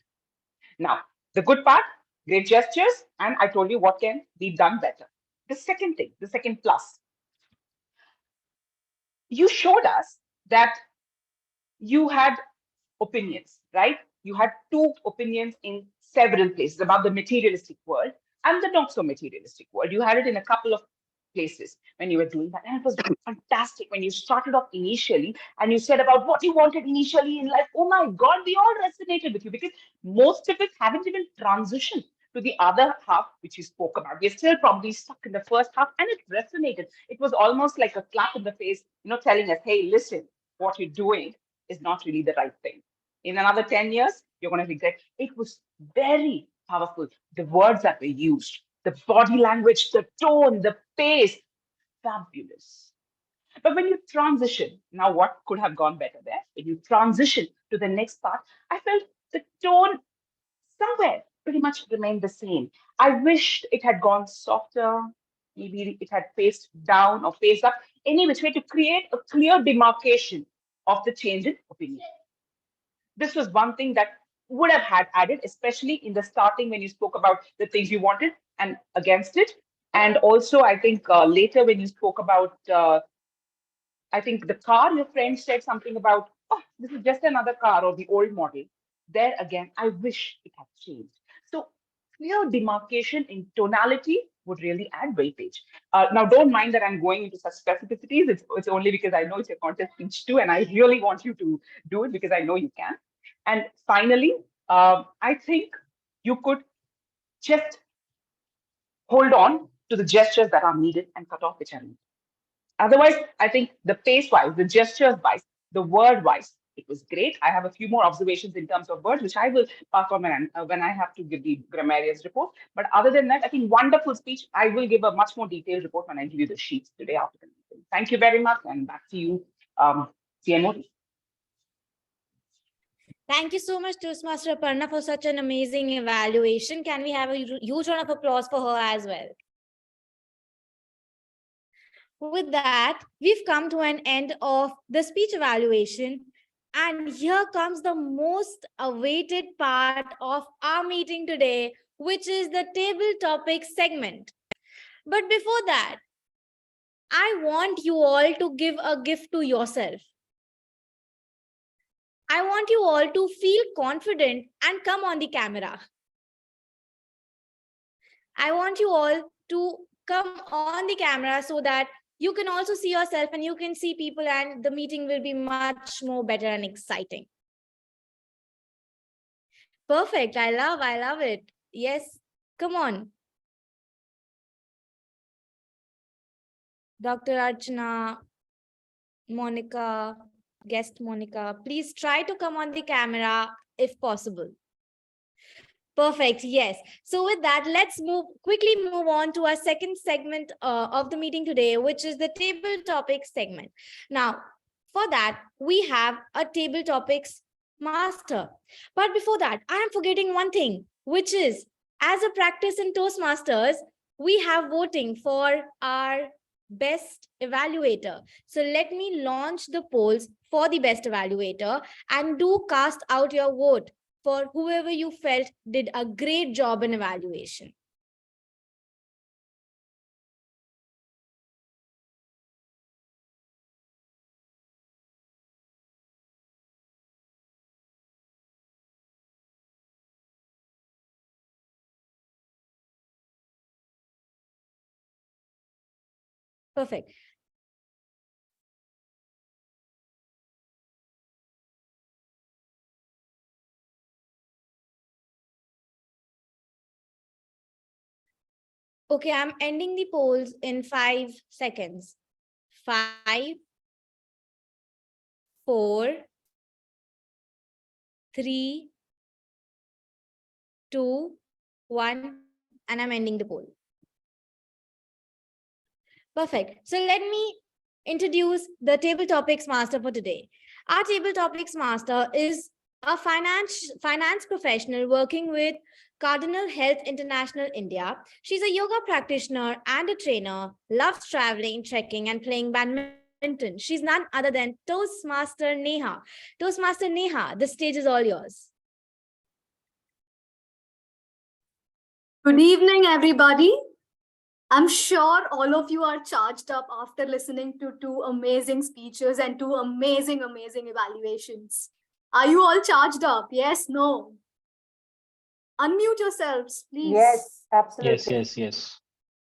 Now, the good part, great gestures, and I told you what can be done better. The second thing, the second plus, you showed us that you had opinions, right? You had two opinions in several places about the materialistic world and the not so materialistic world. You had it in a couple of places when you were doing that. And it was fantastic when you started off initially and you said about what you wanted initially in life. Oh my God, we all resonated with you because most of us haven't even transitioned to the other half, which you spoke about. We're still probably stuck in the first half and it resonated. It was almost like a clap in the face, telling us, hey, listen, what you're doing is not really the right thing. In another 10 years, you're going to regret. It was very powerful. The words that were used, the body language, the tone, the pace, fabulous. But when you transition, now what could have gone better there? When you transition to the next part, I felt the tone somewhere pretty much remained the same. I wished it had gone softer. Maybe it had paced down or paced up. Any which way to create a clear demarcation of the change in opinion. This was one thing that would have had added, especially in the starting when you spoke about the things you wanted and against it. And also, I think later when you spoke about, I think the car, your friend said something about, oh, this is just another car or the old model. There again, I wish it had changed. So clear demarcation in tonality would really add weightage. Now, don't mind that I'm going into such specificities. It's only because I know it's your contest speech too, and I really want you to do it because I know you can. And finally, I think you could just hold on to the gestures that are needed and cut off which are needed. Otherwise, I think the pace-wise, the gestures-wise, the word-wise, it was great. I have a few more observations in terms of words, which I will pass on when I have to give the grammarian's report. But other than that, I think wonderful speech. I will give a much more detailed report when I give you the sheets today after the meeting. Thank you very much, and back to you, CMO. Thank you so much, Toastmaster Aparna, for such an amazing evaluation. Can we have a huge round of applause for her as well? With that, we've come to an end of the speech evaluation. And here comes the most awaited part of our meeting today, which is the table topic segment. But before that, I want you all to give a gift to yourself. I want you all to feel confident and come on the camera. I want you all to come on the camera so that you can also see yourself and you can see people, and the meeting will be much more better and exciting. Perfect. I love it. Yes, come on. Dr. Archana, Monica, guest Monica, please try to come on the camera if possible. Perfect. Yes. So with that, let's quickly move on to our second segment of the meeting today, which is the table topics segment. Now, for that, we have a table topics master. But before that, I am forgetting one thing, which is, as a practice in Toastmasters, we have voting for our best evaluator. So let me launch the polls for the best evaluator, and do cast out your vote for whoever you felt did a great job in evaluation. Perfect. Okay, I'm ending the polls in 5 seconds. 5, 4, 3, 2, 1, and I'm ending the poll. Perfect. So let me introduce the table topics master for today. Our table topics master is a finance professional working with Cardinal Health International India. She's a yoga practitioner and a trainer, loves traveling, trekking, and playing badminton. She's none other than Toastmaster Neha. Toastmaster Neha, the stage is all yours. Good evening, everybody. I'm sure all of you are charged up after listening to 2 amazing speeches and 2 amazing evaluations. Are you all charged up? Yes, no? Unmute yourselves, please. Yes, absolutely. Yes.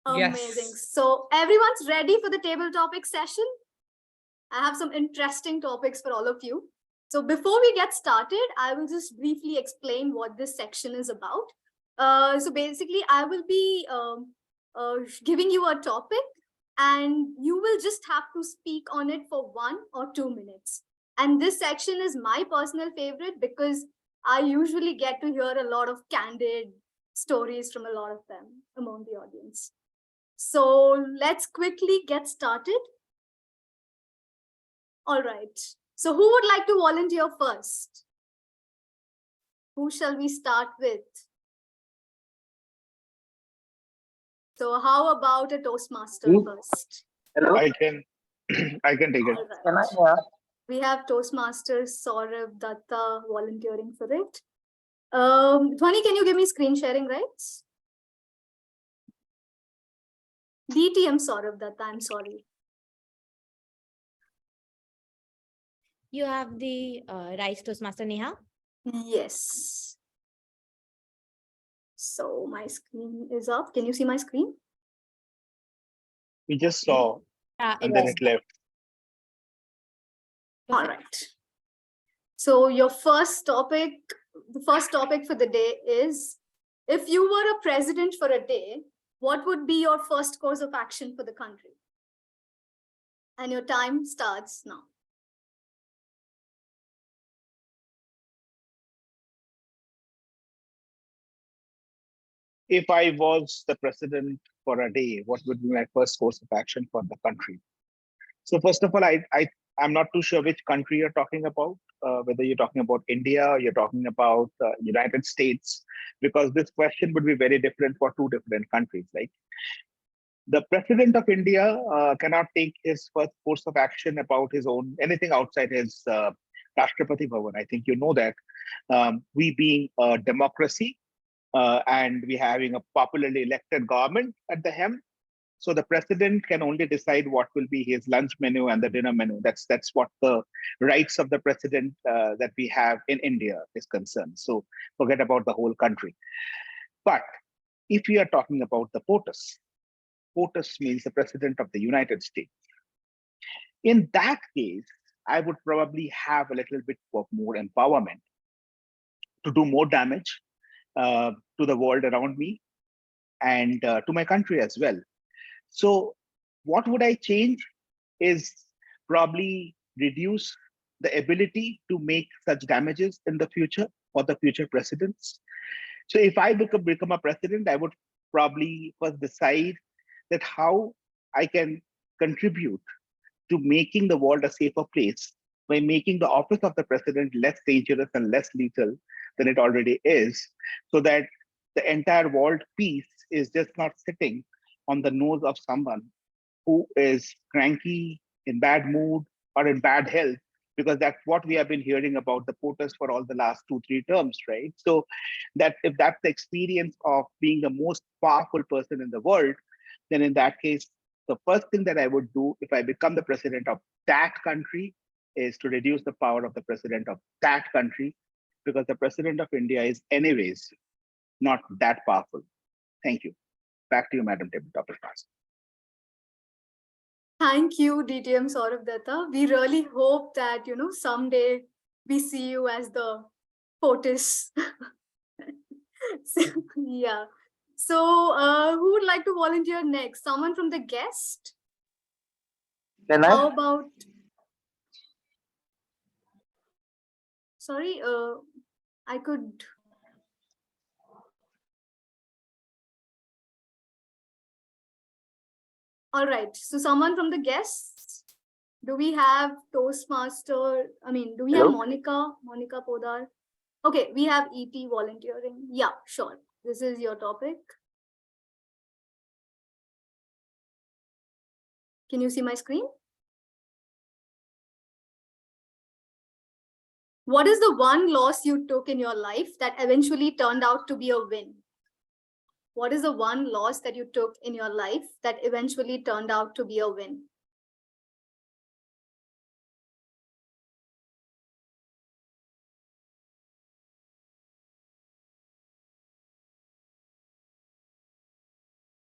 Amazing. Yes. So everyone's ready for the table topic session? I have some interesting topics for all of you. So before we get started, I will just briefly explain what this section is about. So basically, I will be giving you a topic, and you will just have to speak on it for 1 or 2 minutes. And this section is my personal favorite because I usually get to hear a lot of candid stories from a lot of them among the audience. So let's quickly get started. All right. So who would like to volunteer first? Who shall we start with? So how about a Toastmaster first? Hello? I can I can take it. All right. We have Toastmasters Saurabh Datta volunteering for it. Dhwani, can you give me screen sharing rights? DTM Saurabh Datta, I'm sorry. You have the rights, Toastmaster Neha. Yes. So my screen is up. Can you see my screen? We just saw, and then it left. All right. So your first topic, the first topic for the day is, if you were a president for a day, what would be your first course of action for the country? And your time starts now. If I was the president for a day, what would be my first course of action for the country? So first of all, I'm not too sure which country you're talking about, whether you're talking about India or you're talking about United States, because this question would be very different for two different countries. Like the president of India cannot take his first course of action about his own, anything outside his Rashtrapati Bhavan. I think you know that. We being a democracy, and we having a popularly elected government at the helm. So the president can only decide what will be his lunch menu and the dinner menu. That's what the rights of the president that we have in India is concerned. So forget about the whole country. But if we are talking about the POTUS, POTUS means the president of the United States. In that case, I would probably have a little bit of more empowerment to do more damage to the world around me and to my country as well. So what would I change is probably reduce the ability to make such damages in the future for the future presidents. So if I become a president, I would probably first decide that how I can contribute to making the world a safer place by making the office of the president less dangerous and less lethal than it already is, so that the entire world peace is just not sitting on the nose of someone who is cranky, in bad mood, or in bad health, because that's what we have been hearing about the POTUS for all the last 2-3 terms, right? So that if that's the experience of being the most powerful person in the world, then in that case, the first thing that I would do if I become the president of that country is to reduce the power of the president of that country, because the president of India is anyways not that powerful. Thank you. Back to you, Madam Table Topic Master. Thank you, DTM Saurabh Datta. We really hope that, someday we see you as the POTUS. So, yeah. So who would like to volunteer next? Someone from the guest? Can I? How about... Sorry, I could... All right, so someone from the guests, do we have Toastmaster? Do we have Monica Podar? Okay, we have ET volunteering. Yeah, sure. This is your topic. Can you see my screen? What is the one loss you took in your life that eventually turned out to be a win? What is the one loss that you took in your life that eventually turned out to be a win?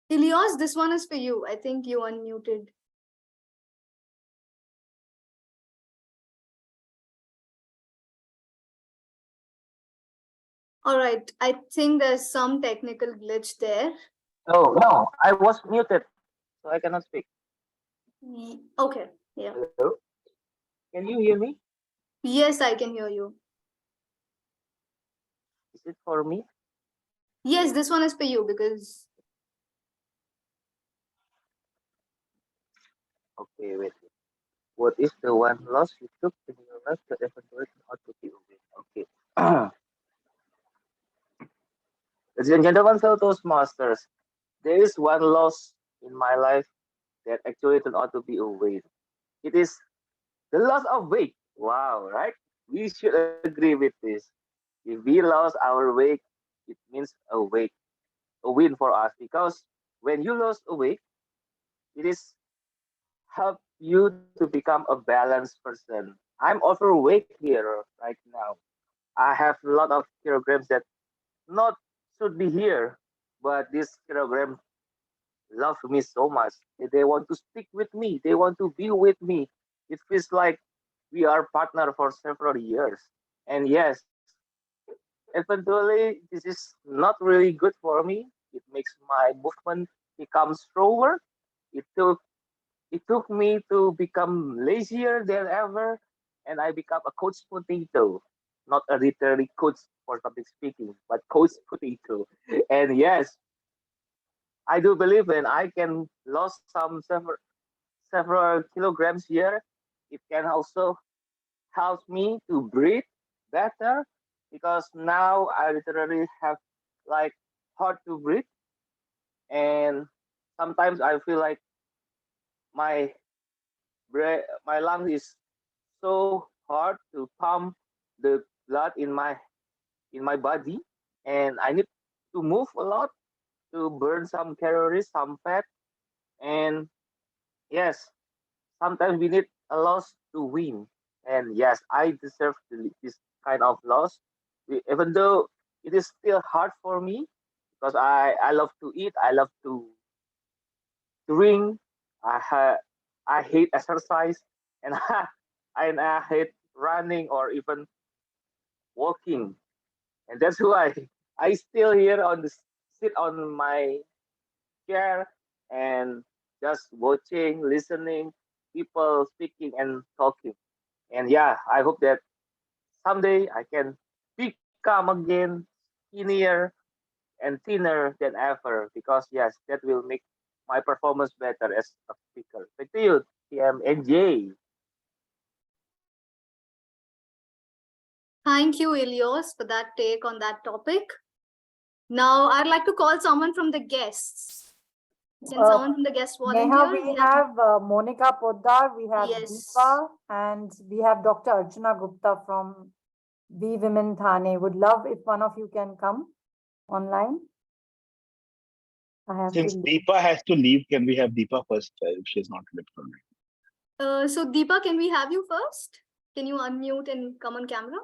Ilios, this one is for you. I think you unmuted. All right, I think there's some technical glitch there. Oh, no, I was muted, so I cannot speak. Okay, yeah. Hello? Can you hear me? Yes, I can hear you. Is it for me? Yes, this one is for you because... Okay, wait. What is the one loss you took in your life that eventually ought to be a win? Okay. Ladies and gentlemen, fellow Toastmasters, there is one loss in my life that actually turned out to be a win. It is the loss of weight. Wow, right? We should agree with this. If we lost our weight, it means a win for us because when you lose a weight, it is help you to become a balanced person. I'm overweight here right now. I have a lot of kilograms that not should be here, but this kilogram love me so much. They want to stick with me. They want to be with me. It feels like we are partner for several years. And yes, eventually this is not really good for me. It makes my movement become slower. It took it took me to become lazier than ever, and I become a coach potato, not a literary coach for public speaking, but coach potato. And yes, I do believe when I can lose several kilograms here, it can also help me to breathe better because now I literally have like hard to breathe, and sometimes I feel like my my lung is so hard to pump the blood in my body, and I need to move a lot to burn some calories, some fat, and yes, sometimes we need a loss to win. And yes, I deserve this kind of loss, even though it is still hard for me because I love to eat, I love to drink, I hate exercise, and I hate running or even walking, and that's why I still here on the sit on my chair and just watching, listening, people speaking and talking. And yeah, I hope that someday I can become again skinnier and thinner than ever because yes, that will make my performance better as a speaker. Back to you, TMNJ. Thank you, Ilios, for that take on that topic. Now, I'd like to call someone from the guests. Since someone from the guests volunteer, We have Monica Poddar, we have Yes. Deepa, and we have Dr. Archana Gupta from We Women Thane. Would love if one of you can come online. I have Since to Deepa has to leave, can we have Deepa first if she's not left already? So Deepa, can we have you first? Can you unmute and come on camera?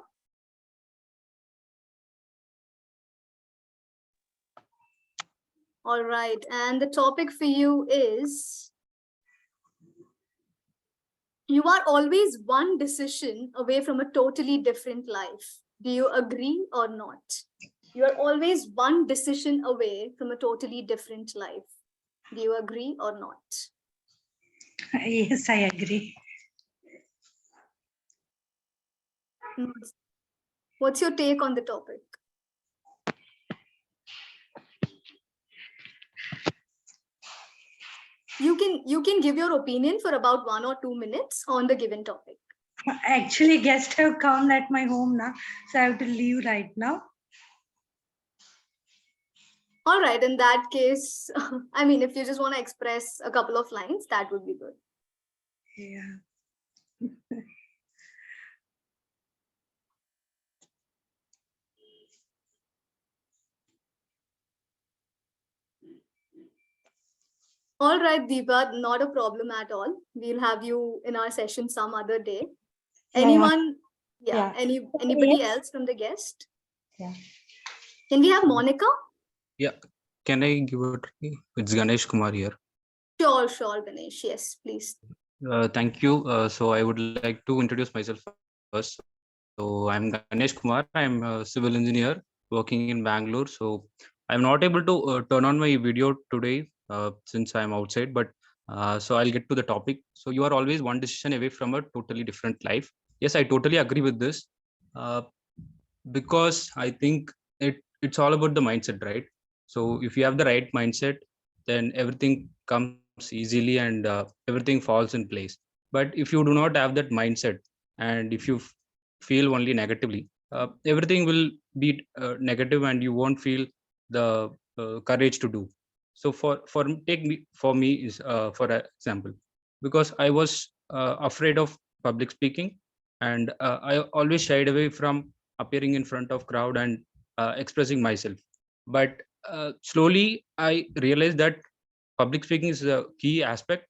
All right, and the topic for you is you are always one decision away from a totally different life. Do you agree or not? You are always one decision away from a totally different life. Do you agree or not? Yes, I agree. What's your take on the topic? You can give your opinion for about 1 or 2 minutes on the given topic. Actually, guests have come at my home now, so I have to leave right now. All right, in that case, I mean, if you just want to express a couple of lines, that would be good. Yeah. All right, Deepa, not a problem at all. We'll have you in our session some other day. Anyone? Yeah. Anybody else from the guest? Yeah. Can we have Monica? Yeah. Can I give it? It's Ganesh Kumar here. Sure, Ganesh. Yes, please. Thank you. So I would like to introduce myself first. So I'm Ganesh Kumar. I'm a civil engineer working in Bangalore. So I'm not able to turn on my video today since I'm outside, but so I'll get to the topic. So you are always one decision away from a totally different life. Yes, I totally agree with this because I think it's all about the mindset, right? So if you have the right mindset, then everything comes easily and everything falls in place. But if you do not have that mindset, and if you feel only negatively, everything will be negative and you won't feel the courage to do. So for me is for example, because I was afraid of public speaking, and I always shied away from appearing in front of crowd and expressing myself. But slowly I realized that public speaking is a key aspect,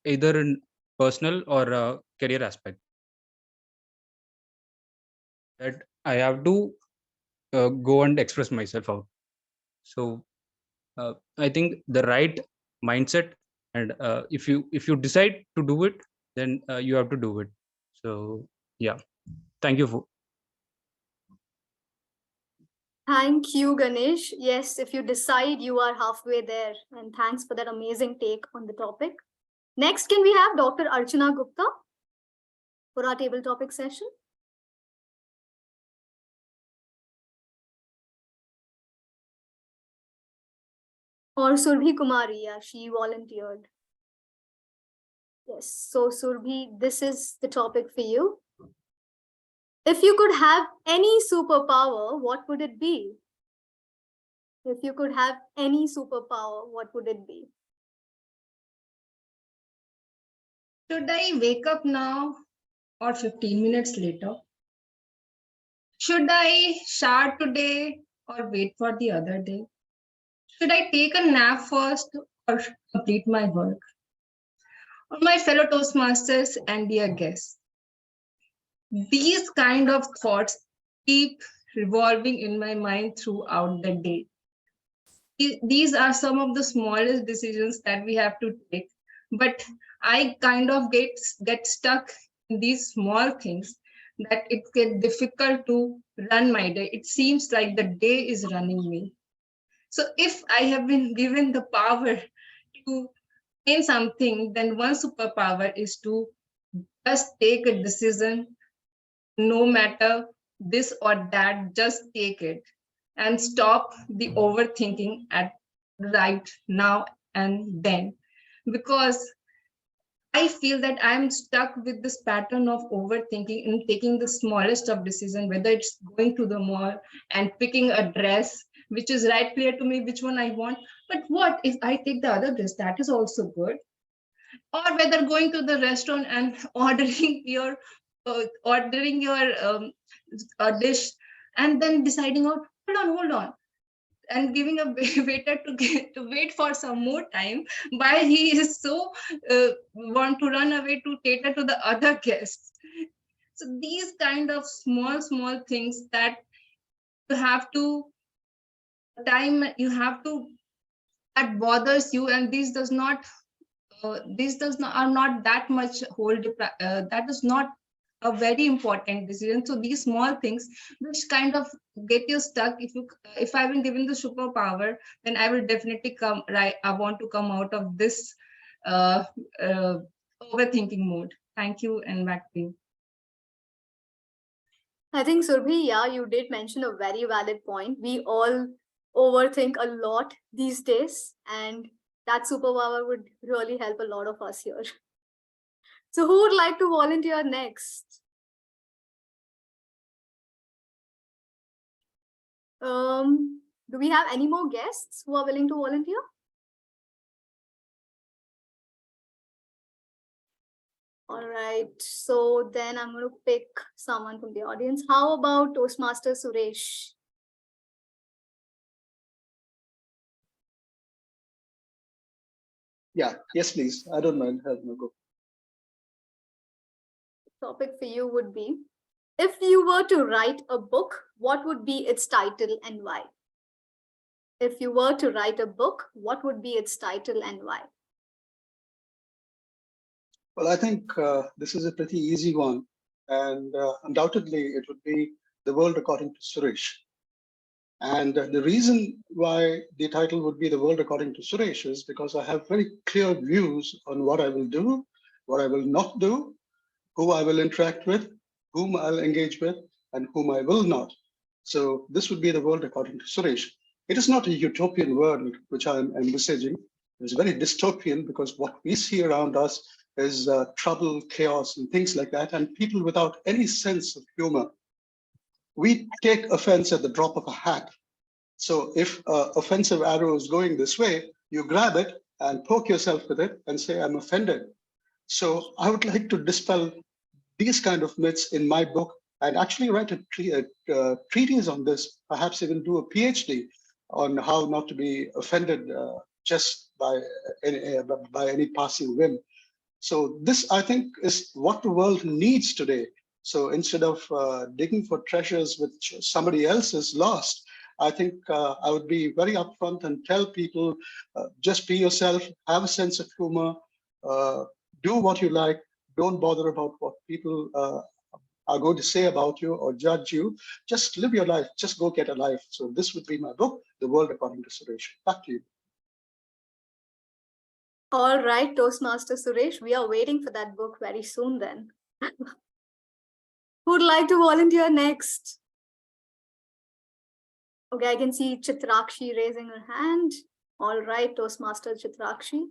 either in personal or career aspect, that I have to go and express myself out. So I think the right mindset, and if you decide to do it, then you have to do it. So yeah, thank you for. Thank you, Ganesh. Yes, if you decide, you are halfway there. And thanks for that amazing take on the topic. Next, can we have Dr. Archana Gupta for our table topic session? Or Surbhi Kumari, yeah, she volunteered. Yes, so Surbhi, this is the topic for you. If you could have any superpower, what would it be? If you could have any superpower, what would it be? Should I wake up now or 15 minutes later? Should I shower today or wait for the other day? Should I take a nap first or complete my work? Or my fellow Toastmasters and dear guests, these kind of thoughts keep revolving in my mind throughout the day. These are some of the smallest decisions that we have to take, but I kind of get stuck in these small things that it gets difficult to run my day. It seems like the day is running me. So if I have been given the power to change something, then one superpower is to just take a decision, no matter this or that, just take it and stop the overthinking at right now and then. Because I feel that I'm stuck with this pattern of overthinking and taking the smallest of decision, whether it's going to the mall and picking a dress, which is right clear to me which one I want. But what if I take the other dress? That is also good. Or whether going to the restaurant and ordering your a dish and then deciding out, hold on, and giving a waiter to wait for some more time while he is so want to run away to cater to the other guests. So these kind of small things that you have to that bothers you, and these does not are not that much that is not a very important decision. So these small things which kind of get you stuck, if I've been given the superpower, then I will definitely I want to come out of this overthinking mode. Thank you, and back to you. I think, Surbhi, yeah, you did mention a very valid point. We all overthink a lot these days, and that superpower would really help a lot of us here. So who would like to volunteer next? Do we have any more guests who are willing to volunteer? All right, so then I'm going to pick someone from the audience. How about Toastmaster Suresh? Yeah, yes, please. I don't mind having a go. Topic for you would be, if you were to write a book, what would be its title and why? If you were to write a book, what would be its title and why? Well, I think this is a pretty easy one, and undoubtedly it would be The World According to Suresh. And the reason why the title would be The World According to Suresh is because I have very clear views on what I will do, what I will not do, who I will interact with, whom I'll engage with, and whom I will not. So this would be The World According to Suresh. It is not a utopian world which I'm envisaging. It's very dystopian, because what we see around us is trouble, chaos, and things like that, and people without any sense of humor. We take offense at the drop of a hat. So if an offensive arrow is going this way, you grab it and poke yourself with it and say, I'm offended. So I would like to dispel these kind of myths in my book and actually write a treatise on this, perhaps even do a PhD on how not to be offended just by any passing whim. So this, I think, is what the world needs today. So instead of digging for treasures which somebody else has lost, I think I would be very upfront and tell people, just be yourself, have a sense of humor, do what you like, don't bother about what people are going to say about you or judge you. Just live your life, just go get a life. So this would be my book, The World According to Suresh. Back to you. All right, Toastmaster Suresh, we are waiting for that book very soon then. Who'd like to volunteer next? Okay, I can see Chitrakshi raising her hand. All right, Toastmaster Chitrakshi.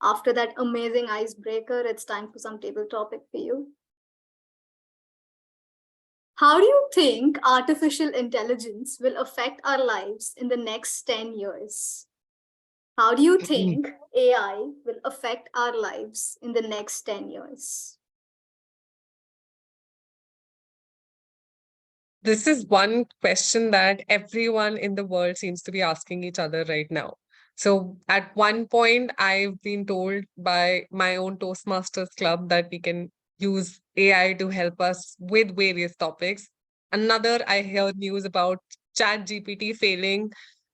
After that amazing icebreaker, it's time for some table topic for you. How do you think artificial intelligence will affect our lives in the next 10 years? How do you think AI will affect our lives in the next 10 years? This is one question that everyone in the world seems to be asking each other right now. So at one point, I've been told by my own Toastmasters club that we can use AI to help us with various topics. Another, I heard news about ChatGPT failing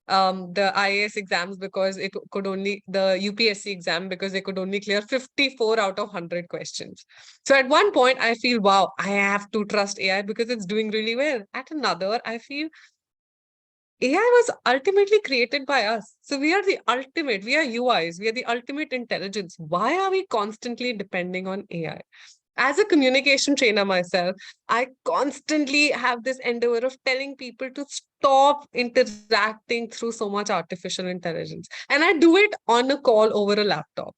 the IAS exams because it could only, the UPSC exam, because they could only clear 54 out of 100 questions. So at one point, I feel, wow, I have to trust AI because it's doing really well. At another, I feel AI was ultimately created by us. So we are the ultimate, we are UIs, we are the ultimate intelligence. Why are we constantly depending on AI? As a communication trainer myself, I constantly have this endeavor of telling people to stop interacting through so much artificial intelligence. And I do it on a call over a laptop,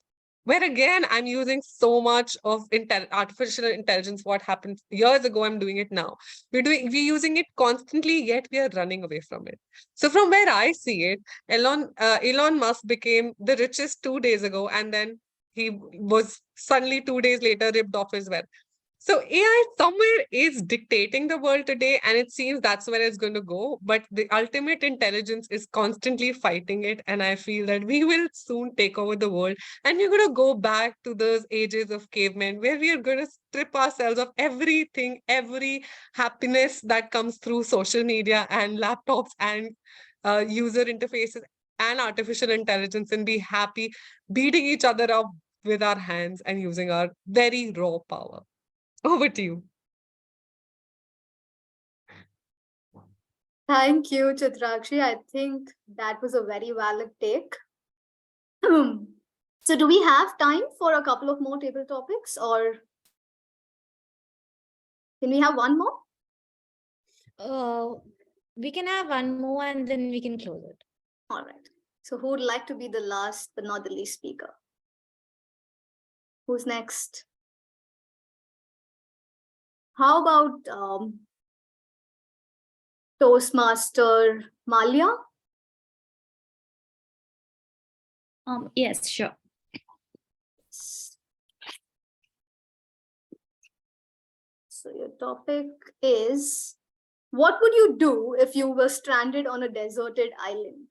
where again, I'm using so much of artificial intelligence. What happened years ago, I'm doing it now. We're using it constantly, yet we are running away from it. So from where I see it, Elon Musk became the richest 2 days ago, and then he was suddenly 2 days later ripped off his wealth. So AI somewhere is dictating the world today, and it seems that's where it's going to go. But the ultimate intelligence is constantly fighting it. And I feel that we will soon take over the world. And we're going to go back to those ages of cavemen where we are going to strip ourselves of everything, every happiness that comes through social media and laptops and user interfaces and artificial intelligence, and be happy beating each other up with our hands and using our very raw power. Over to you. Thank you, Chitrakshi. I think that was a very valid take. So do we have time for a couple of more table topics, or can we have one more? We can have one more and then we can close it. All right. So who would like to be the last but not the least speaker? Who's next? How about Toastmaster Malia? Yes, sure. So your topic is, what would you do if you were stranded on a deserted island?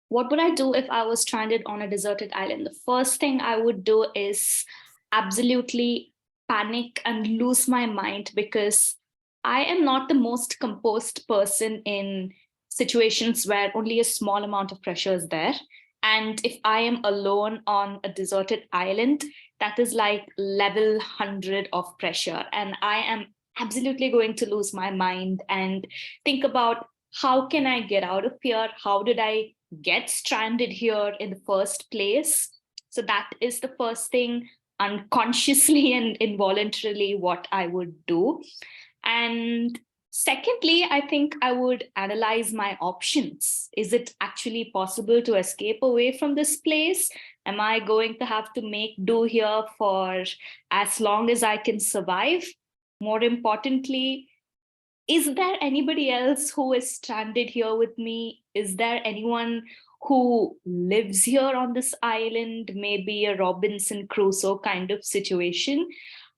What would I do if I was stranded on a deserted island? The first thing I would do is absolutely panic and lose my mind, because I am not the most composed person in situations where only a small amount of pressure is there. And if I am alone on a deserted island, that is like level 100 of pressure. And I am absolutely going to lose my mind and think about, how can I get out of here? How did I get stranded here in the first place? So that is the first thing, unconsciously and involuntarily, what I would do. And secondly, I think I would analyze my options. Is it actually possible to escape away from this place? Am I going to have to make do here for as long as I can survive? More importantly, is there anybody else who is stranded here with me? Is there anyone who lives here on this island, maybe a Robinson Crusoe kind of situation,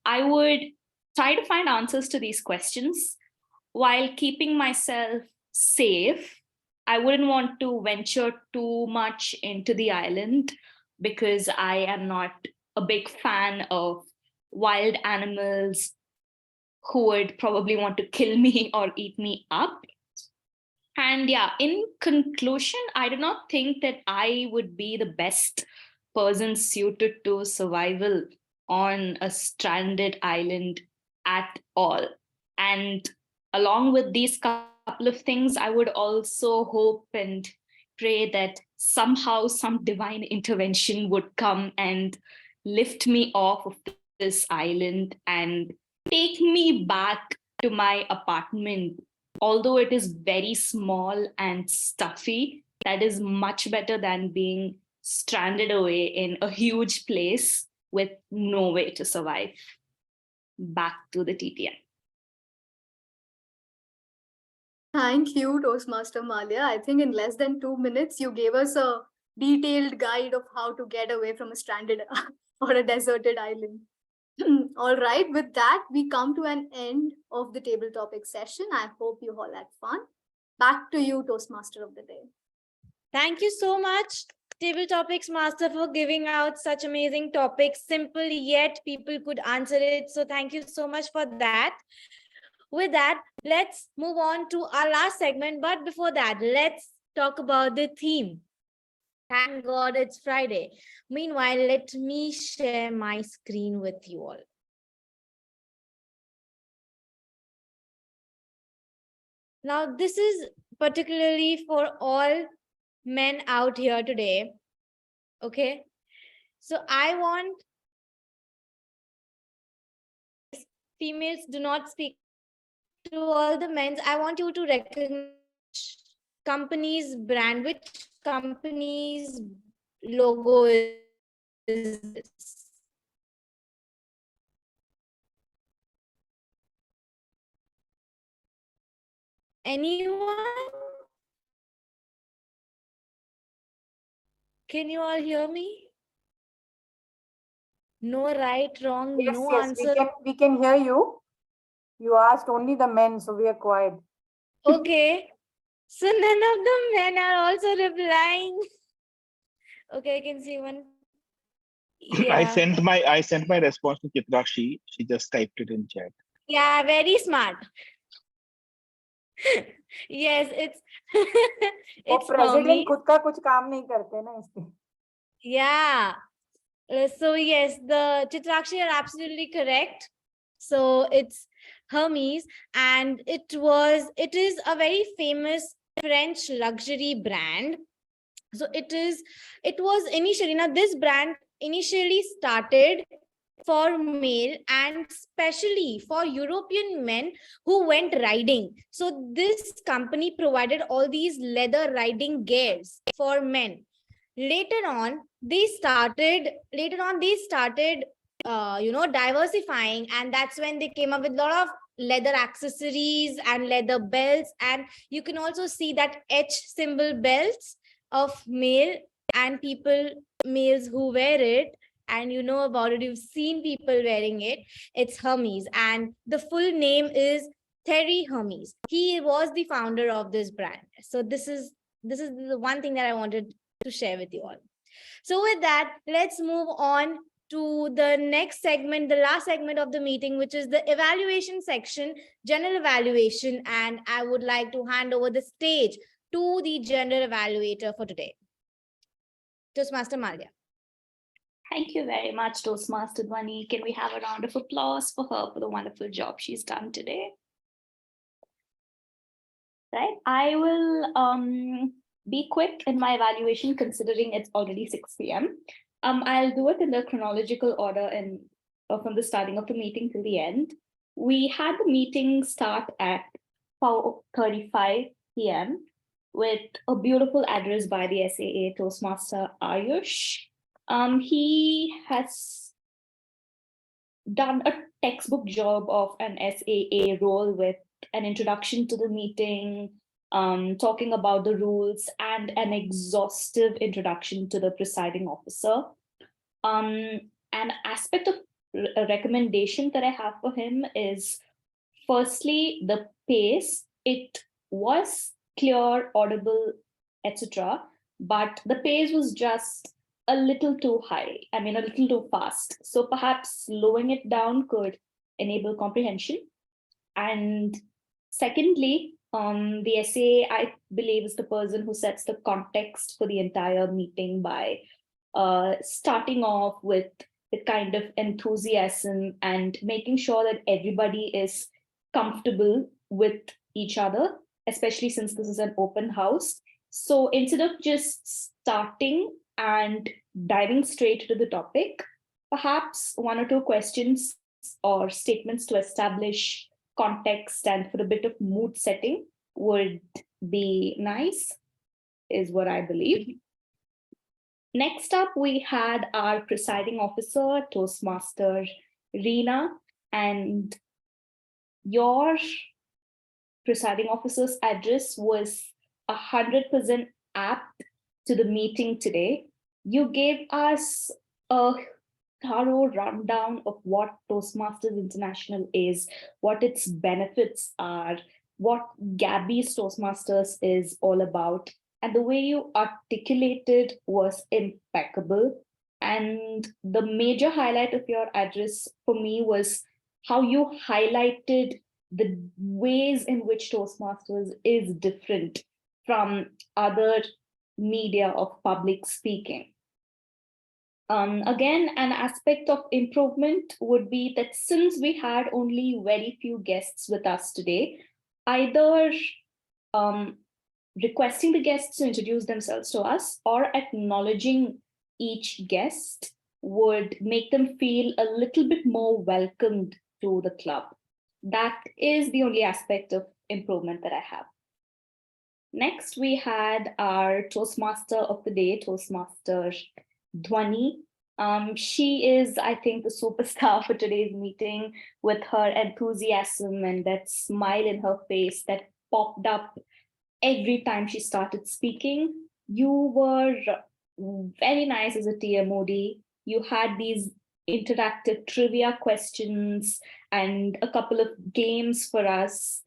I would try to find answers to these questions while keeping myself safe. I wouldn't want to venture too much into the island because I am not a big fan of wild animals who would probably want to kill me or eat me up. And yeah, in conclusion, I do not think that I would be the best person suited to survival on a stranded island at all. And along with these couple of things, I would also hope and pray that somehow some divine intervention would come and lift me off of this island and take me back to my apartment. Although it is very small and stuffy, that is much better than being stranded away in a huge place with no way to survive. Back to the TTN. Thank you, Toastmaster Malia. I think in less than 2 minutes, you gave us a detailed guide of how to get away from a stranded or a deserted island. All right, with that, we come to an end of the table topic session. I hope you all had fun. Back to you, Toastmaster of the day. Thank you so much, Table Topics Master, for giving out such amazing topics. Simple, yet people could answer it. So thank you so much for that. With that, let's move on to our last segment. But before that, let's talk about the theme. Thank God it's Friday. Meanwhile, let me share my screen with you all. Now, this is particularly for all men out here today. Okay. So I want females do not speak to all the men. I want you to recognize company's brand, which company's logo is this. Anyone? Can you all hear me? No right, wrong, Yes, no yes, answer. we can hear you. You asked only the men, so we are quiet. Okay. So none of the men are also replying. Okay, I can see one. I Yeah. sent my response to Chitrakshi. She just typed it in chat. Yeah, very smart. Yes, it's it's for president me. खुद का कुछ काम नहीं करते ना इसलिए. Yeah. So yes, the Chitrakshi are absolutely correct. So it's Hermes, and it is a very famous French luxury brand. So it was initially, now this brand initially started for male and especially for European men who went riding. So this company provided all these leather riding gears for men. Later on they started diversifying, and that's when they came up with a lot of leather accessories and leather belts, and you can also see that H symbol belts of male and males who wear it, and you know about it, you've seen people wearing it. It's Hermes, and the full name is Thierry Hermes. He was the founder of this brand. So this is the one thing that I wanted to share with you all. So with that, let's move on to the next segment, the last segment of the meeting, which is the evaluation section, general evaluation. And I would like to hand over the stage to the general evaluator for today, Toastmaster Malia. Thank you very much, Toastmaster Dhwani. Can we have a round of applause for her for the wonderful job she's done today? Right, I will be quick in my evaluation considering it's already 6 p.m. I'll do it in the chronological order and from the starting of the meeting till the end. We had the meeting start at 4:35 p.m. with a beautiful address by the SAA Toastmaster Ayush. He has done a textbook job of an SAA role with an introduction to the meeting, talking about the rules and an exhaustive introduction to the presiding officer. An aspect of a recommendation that I have for him is firstly, the pace. It was clear, audible, etc. But the pace was just a little too high. I mean, a little too fast. So perhaps slowing it down could enable comprehension. And secondly, the SA, I believe, is the person who sets the context for the entire meeting by starting off with the kind of enthusiasm and making sure that everybody is comfortable with each other, especially since this is an open house. So instead of just starting and diving straight to the topic, perhaps one or two questions or statements to establish context and for a bit of mood setting would be nice, is what I believe. Next up, we had our presiding officer, Toastmaster Reena, and your presiding officer's address was 100% apt to the meeting today. You gave us a thorough rundown of what Toastmasters International is, what its benefits are, what Gabbys Toastmasters is all about. And the way you articulated was impeccable. And the major highlight of your address for me was how you highlighted the ways in which Toastmasters is different from other media of public speaking. Again, an aspect of improvement would be that since we had only very few guests with us today, either requesting the guests to introduce themselves to us or acknowledging each guest would make them feel a little bit more welcomed to the club. That is the only aspect of improvement that I have. Next, we had our Toastmaster of the day, Toastmaster Dhwani. She is, I think, the superstar for today's meeting with her enthusiasm and that smile in her face that popped up every time she started speaking. You were very nice as a TMOD. You had these interactive trivia questions and a couple of games for us.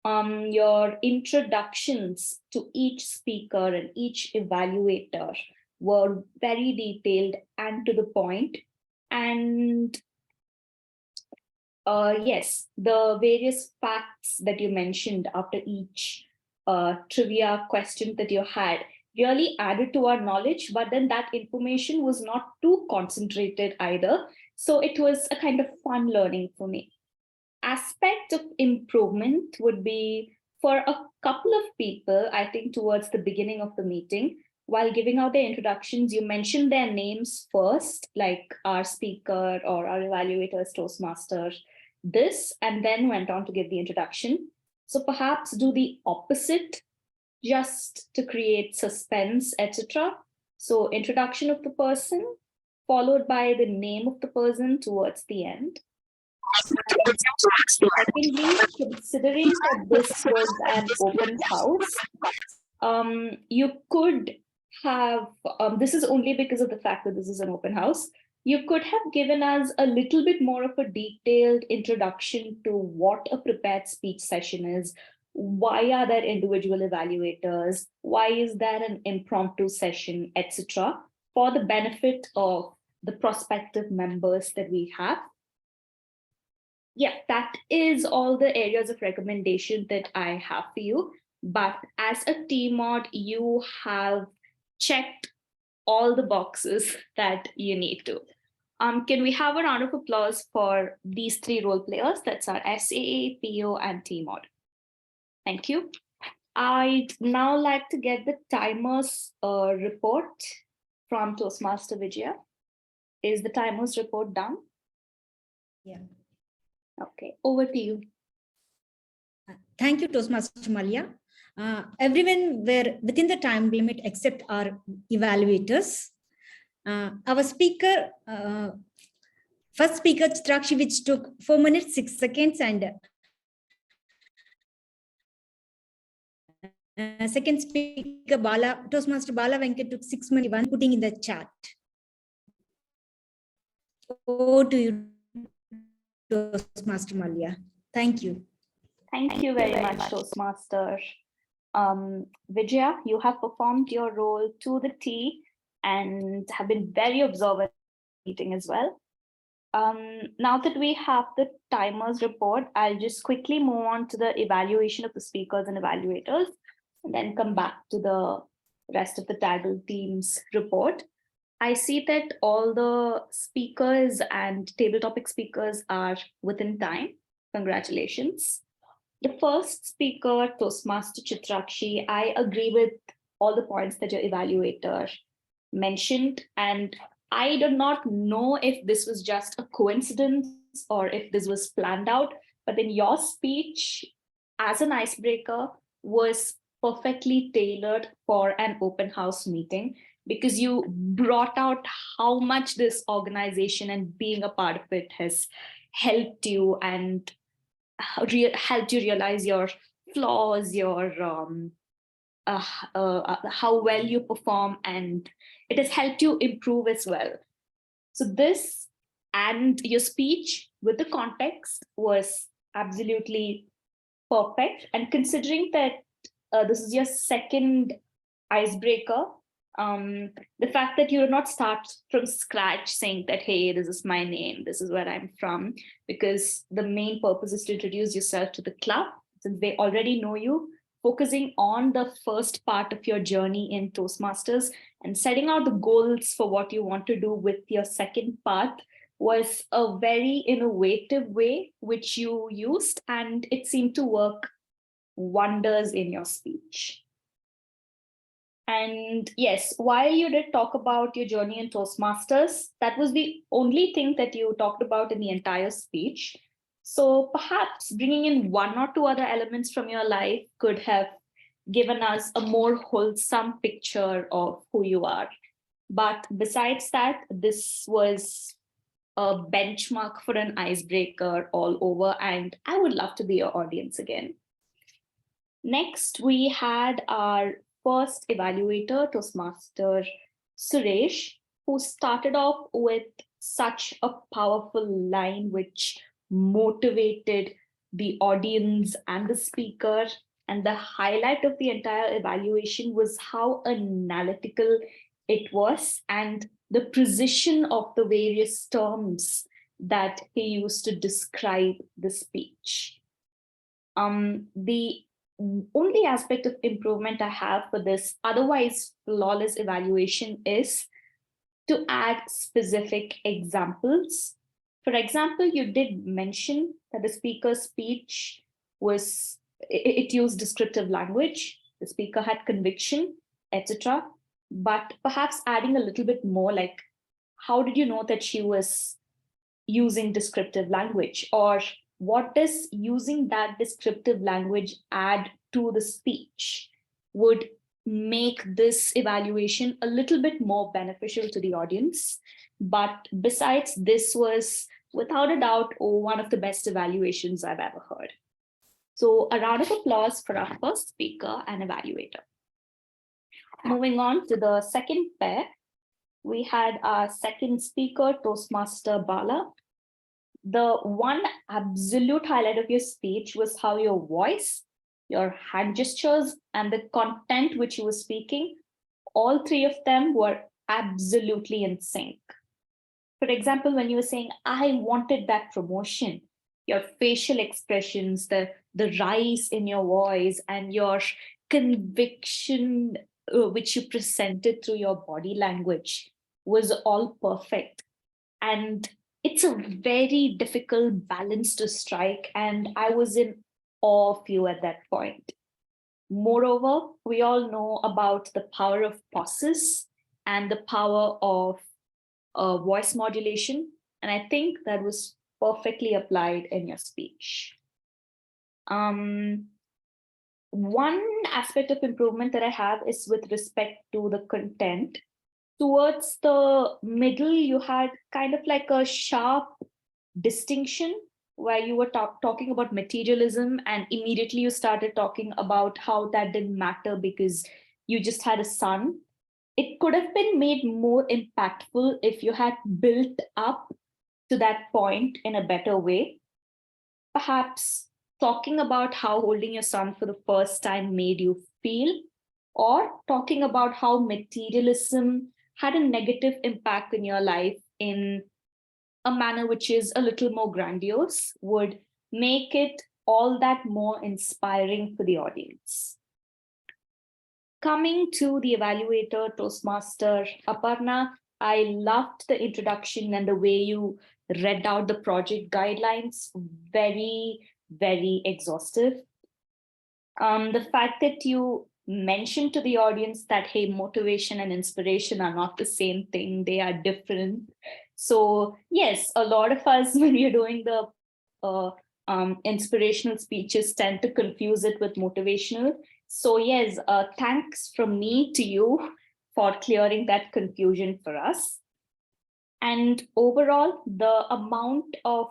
Your introductions to each speaker and each evaluator were very detailed and to the point. And yes, the various facts that you mentioned after each trivia question that you had really added to our knowledge, but then that information was not too concentrated either. So it was a kind of fun learning for me. Aspect of improvement would be for a couple of people, I think towards the beginning of the meeting, while giving out their introductions, you mentioned their names first, like our speaker or our evaluators, Toastmaster, this, and then went on to give the introduction. So perhaps do the opposite just to create suspense, etc. So introduction of the person, followed by the name of the person towards the end. Secondly, considering that this was an open house, you could have, this is only because of the fact that this is an open house, you could have given us a little bit more of a detailed introduction to what a prepared speech session is. Why are there individual evaluators? Why is there an impromptu session, etc., for the benefit of the prospective members that we have. Yeah, that is all the areas of recommendation that I have for you. But as a TMOD, you have checked all the boxes that you need to. Can we have a round of applause for these three role players? That's our SAA, PO, and TMOD. Thank you. I'd now like to get the timers report from Toastmaster Vijaya. Is the timers report done? Yeah. Okay, over to you. Thank you, Toastmaster Malia. Everyone were within the time limit except our evaluators. Our speaker, first speaker, Chitrakshi, which took 4 minutes, 6 seconds, and Second speaker, Toastmaster Bala Venkat took 6 minutes, putting in the chat. Over to you, Toastmaster Malia. Thank you. Thank you very much, Toastmaster. Vijaya, you have performed your role to the T and have been very observant in the meeting as well. Now that we have the timers report, I'll just quickly move on to the evaluation of the speakers and evaluators, and then come back to the rest of the Taggle team's report. I see that all the speakers and table topic speakers are within time. Congratulations. The first speaker, Toastmaster Chitrakshi, I agree with all the points that your evaluator mentioned, and I do not know if this was just a coincidence or if this was planned out, but then your speech as an icebreaker was perfectly tailored for an open house meeting, because you brought out how much this organization and being a part of it has helped you and helped you realize your flaws, your how well you perform, and it has helped you improve as well. So this and your speech with the context was absolutely perfect. And considering that this is your second icebreaker, the fact that you do not start from scratch saying that, hey, this is my name, this is where I'm from, because the main purpose is to introduce yourself to the club, since they already know you, focusing on the first part of your journey in Toastmasters and setting out the goals for what you want to do with your second part was a very innovative way which you used, and it seemed to work wonders in your speech. And yes, while you did talk about your journey in Toastmasters, that was the only thing that you talked about in the entire speech. So perhaps bringing in one or two other elements from your life could have given us a more wholesome picture of who you are. But besides that, this was a benchmark for an icebreaker all over, and I would love to be your audience again. Next, we had our first evaluator, Toastmaster Suresh, who started off with such a powerful line which motivated the audience and the speaker. And the highlight of the entire evaluation was how analytical it was and the precision of the various terms that he used to describe the speech. The only aspect of improvement I have for this otherwise flawless evaluation is to add specific examples. For example, you did mention that the speaker's speech was, it used descriptive language, the speaker had conviction, etc. But perhaps adding a little bit more, like, how did you know that she was using descriptive language? Or what does using that descriptive language add to the speech would make this evaluation a little bit more beneficial to the audience. But besides, this was without a doubt one of the best evaluations I've ever heard. So a round of applause for our first speaker and evaluator. Moving on to the second pair, we had our second speaker, Toastmaster Bala. The one absolute highlight of your speech was how your voice, your hand gestures, and the content which you were speaking, all three of them were absolutely in sync. For example, when you were saying, I wanted that promotion, your facial expressions, the rise in your voice, and your conviction which you presented through your body language was all perfect. And it's a very difficult balance to strike, and I was in awe of you at that point. Moreover, we all know about the power of pauses and the power of voice modulation, and I think that was perfectly applied in your speech. One aspect of improvement that I have is with respect to the content. Towards the middle, you had kind of like a sharp distinction where you were talking about materialism, and immediately you started talking about how that didn't matter because you just had a son. It could have been made more impactful if you had built up to that point in a better way. Perhaps talking about how holding your son for the first time made you feel, or talking about how materialism had a negative impact in your life in a manner which is a little more grandiose, would make it all that more inspiring for the audience. Coming to the evaluator, Toastmaster Aparna, I loved the introduction and the way you read out the project guidelines. Very, very exhaustive. The fact that you mentioned to the audience that, hey, motivation and inspiration are not the same thing, they are different. So yes, a lot of us, when we are doing the inspirational speeches, tend to confuse it with motivational. So yes, thanks from me to you for clearing that confusion for us. And overall, the amount of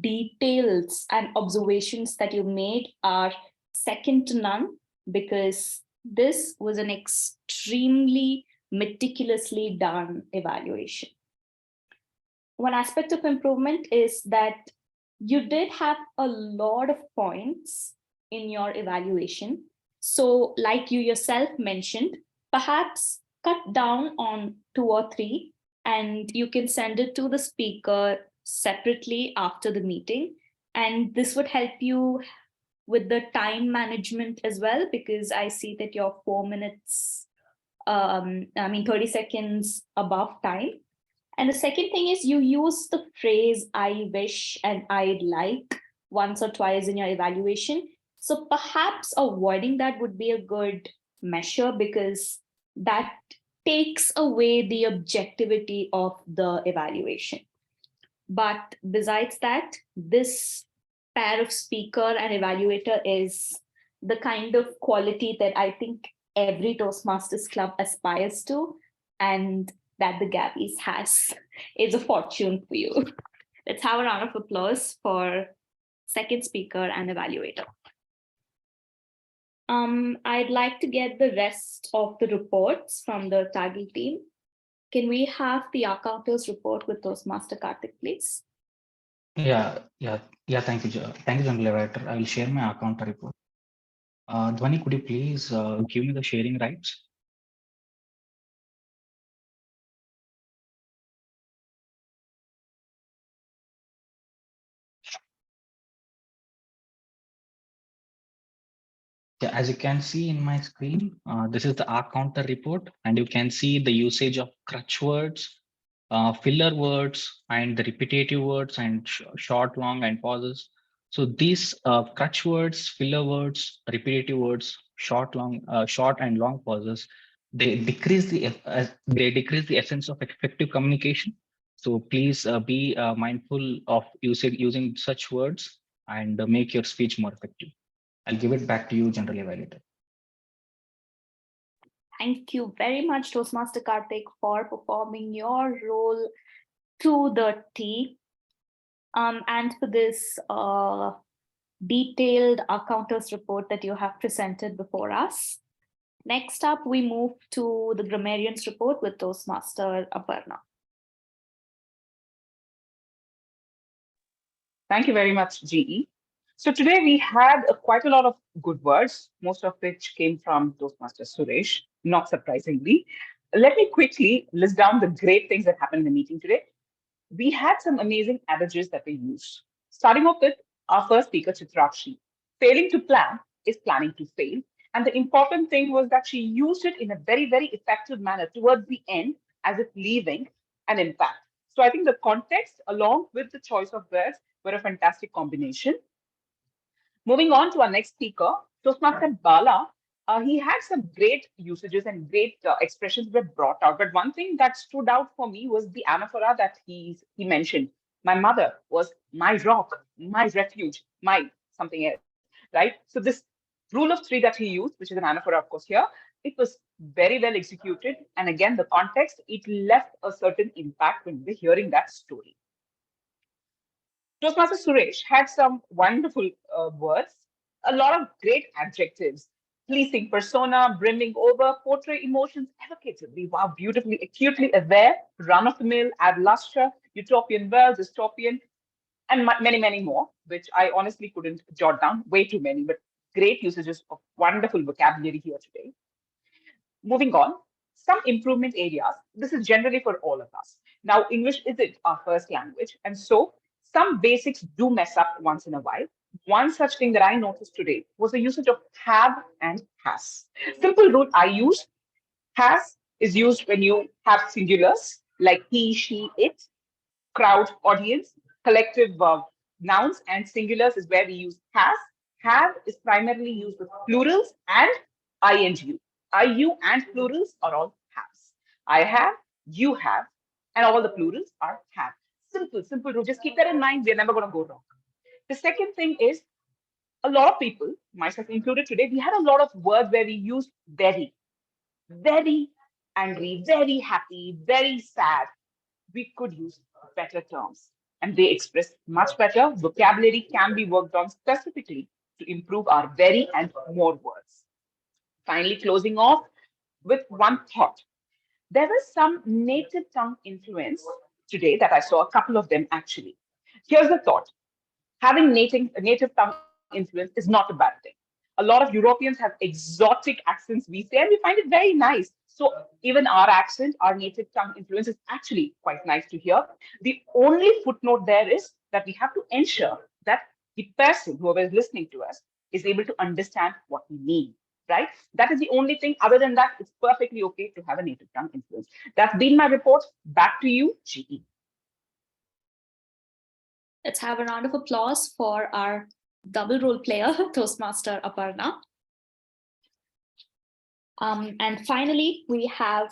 details and observations that you made are second to none, because this was an extremely meticulously done evaluation. One aspect of improvement is that you did have a lot of points in your evaluation. So like you yourself mentioned, perhaps cut down on 2 or 3, and you can send it to the speaker separately after the meeting. And this would help you with the time management as well, because I see that you're 4 minutes, 30 seconds above time. And the second thing is you use the phrase I wish and I'd like once or twice in your evaluation. So perhaps avoiding that would be a good measure, because that takes away the objectivity of the evaluation. But besides that, this pair of speaker and evaluator is the kind of quality that I think every Toastmasters club aspires to, and that the Gabbys has. Is a fortune for you. Let's have a round of applause for second speaker and evaluator. I'd like to get the rest of the reports from the Taggle team. Can we have the accounters report with Toastmaster Karthik, please? Yeah. Thank you, General Evaluator. I will share my account report. Dhwani, could you please give me the sharing rights? Yeah, as you can see in my screen, this is the R counter report, and you can see the usage of crutch words, filler words, and the repetitive words, and short, long, and pauses. So these crutch words, filler words, repetitive words, short and long pauses, they decrease the essence of effective communication. So please be mindful of using such words and make your speech more effective. I'll give it back to you, General Evaluator. Thank you very much, Toastmaster Karthik, for performing your role to the T. And for this detailed accounters report that you have presented before us. Next up, we move to the grammarians report with Toastmaster Aparna. Thank you very much, GE. So today we had quite a lot of good words, most of which came from Toastmaster Suresh, not surprisingly. Let me quickly list down the great things that happened in the meeting today. We had some amazing adages that we used. Starting off with our first speaker, Chitrakshi. Failing to plan is planning to fail. And the important thing was that she used it in a very, very effective manner towards the end, as if leaving an impact. So I think the context, along with the choice of words, were a fantastic combination. Moving on to our next speaker, Toastmaster Bala. He had some great usages and great expressions were brought out. But one thing that stood out for me was the anaphora that he mentioned. My mother was my rock, my refuge, my something else, right? So this rule of 3 that he used, which is an anaphora, of course, here, it was very well executed. And again, the context, it left a certain impact when we're hearing that story. Toastmaster Suresh had some wonderful words, a lot of great adjectives. Pleasing persona, brimming over, portray emotions evocatively, wow, beautifully, acutely aware, run of the mill, add luster, utopian well, dystopian, and many, many more, which I honestly couldn't jot down, way too many, but great usages of wonderful vocabulary here today. Moving on, some improvement areas. This is generally for all of us. Now, English isn't our first language, and so some basics do mess up once in a while. One such thing that I noticed today was the usage of have and has. Simple rule I use: has is used when you have singulars like he, she, it, crowd, audience, collective nouns, and singulars is where we use has. Have is primarily used with plurals and ing. IU and plurals are all haves. I have, you have, and all the plurals are have. Simple, simple rule. Just keep that in mind. We're never going to go wrong. The second thing is a lot of people, myself included today, we had a lot of words where we used very angry, very happy, very sad. We could use better terms and they express much better. Vocabulary can be worked on specifically to improve our very and more words. Finally, closing off with one thought. There was some native tongue influence today that I saw, a couple of them actually. Here's the thought. Having native tongue influence is not a bad thing. A lot of Europeans have exotic accents, we say, and we find it very nice. So even our accent, our native tongue influence is actually quite nice to hear. The only footnote there is that we have to ensure that the person, whoever is listening to us, is able to understand what we mean, right? That is the only thing. Other than that, it's perfectly okay to have a native tongue influence. That's been my report. Back to you, GE. Let's have a round of applause for our double role player, Toastmaster Aparna. And finally, we have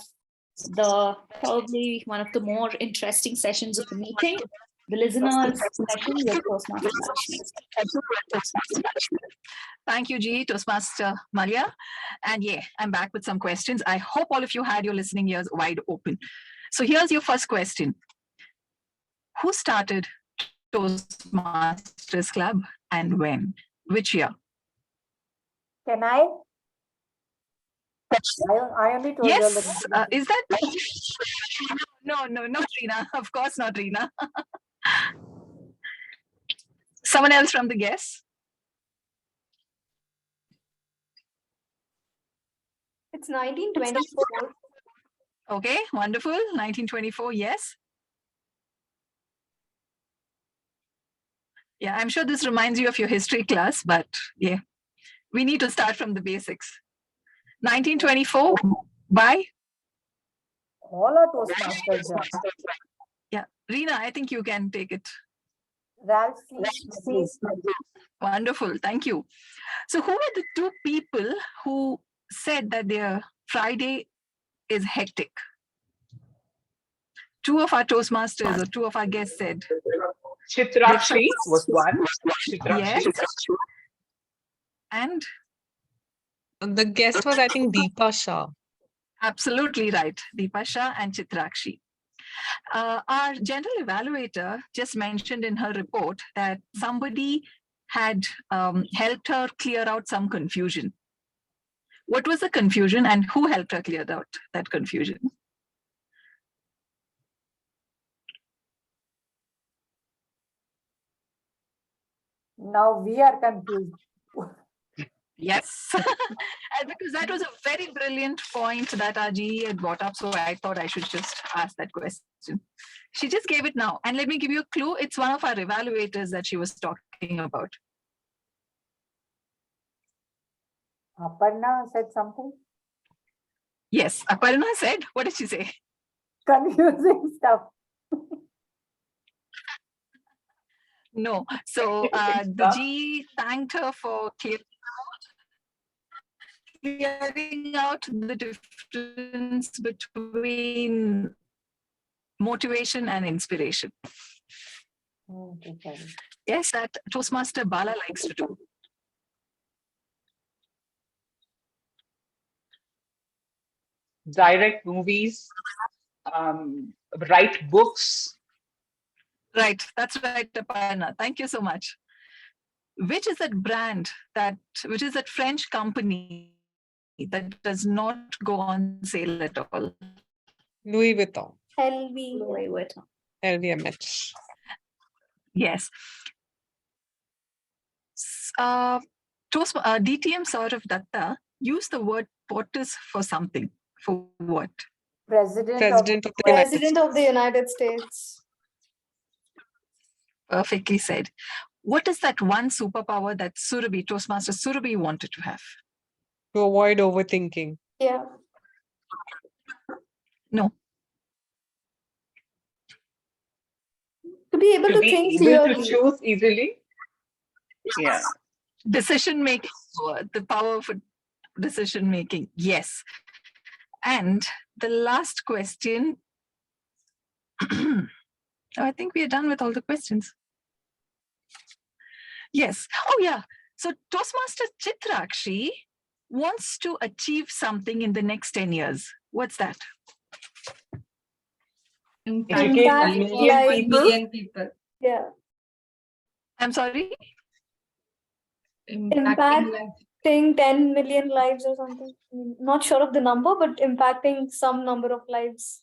probably one of the more interesting sessions of the meeting, the listeners session with Toastmaster Lakshmi. Thank you, G, Toastmaster Malia. And yeah, I'm back with some questions. I hope all of you had your listening ears wide open. So here's your first question. Who started Toastmasters Club and when? Which year? Can I? I only told you. Yes, is that? No, not Reena. Of course not Reena. Someone else from the guests? It's 1924. Okay, wonderful. 1924, yes. Yeah, I'm sure this reminds you of your history class, but yeah, we need to start from the basics. 1924, by? All are Toastmasters. Yeah, Reena, I think you can take it. Ralph C. Wonderful, thank you. So who were the two people who said that their Friday is hectic? Two of our Toastmasters or two of our guests said. Chitrakshi was one. Yes. And? The guest was, I think, Deepa Shah. Absolutely right. Deepa Shah and Chitrakshi. Our general evaluator just mentioned in her report that somebody had helped her clear out some confusion. What was the confusion and who helped her clear out that confusion? Now we are confused. Yes, and because that was a very brilliant point that Aji had brought up, so I thought I should just ask that question. She just gave it now. And let me give you a clue. It's one of our evaluators that she was talking about. Aparna said something? Yes, Aparna said, what did she say? Confusing stuff. No, so the G thanked her for clearing out the difference between motivation and inspiration. Okay. Yes, that Toastmaster Bala likes to do. Direct movies, write books, Right, that's right, Aparna. Thank you so much. Which is that brand which is that French company that does not go on sale at all? Louis Vuitton, LV. Louis Vuitton. LVMH. Yes. DTM Saurav Datta used the word potus for something. For what? President President of the United President of the United States. Perfectly said. What is that one superpower that Surabhi, Toastmaster Surabhi wanted to have? To avoid overthinking. Yeah. No. To be able To to be think able to clearly. choose easily. Yeah. Decision making, the power for decision making. Yes. And the last question. I think we are done with all the questions. Yes. Oh, yeah. So Toastmaster Chitrakshi wants to achieve something in the next 10 years. What's that? Educate a Impact million like- people. Million people. Yeah. I'm sorry? Impacting life. Impacting 10 million lives or something. Not sure of the number, but impacting some number of lives.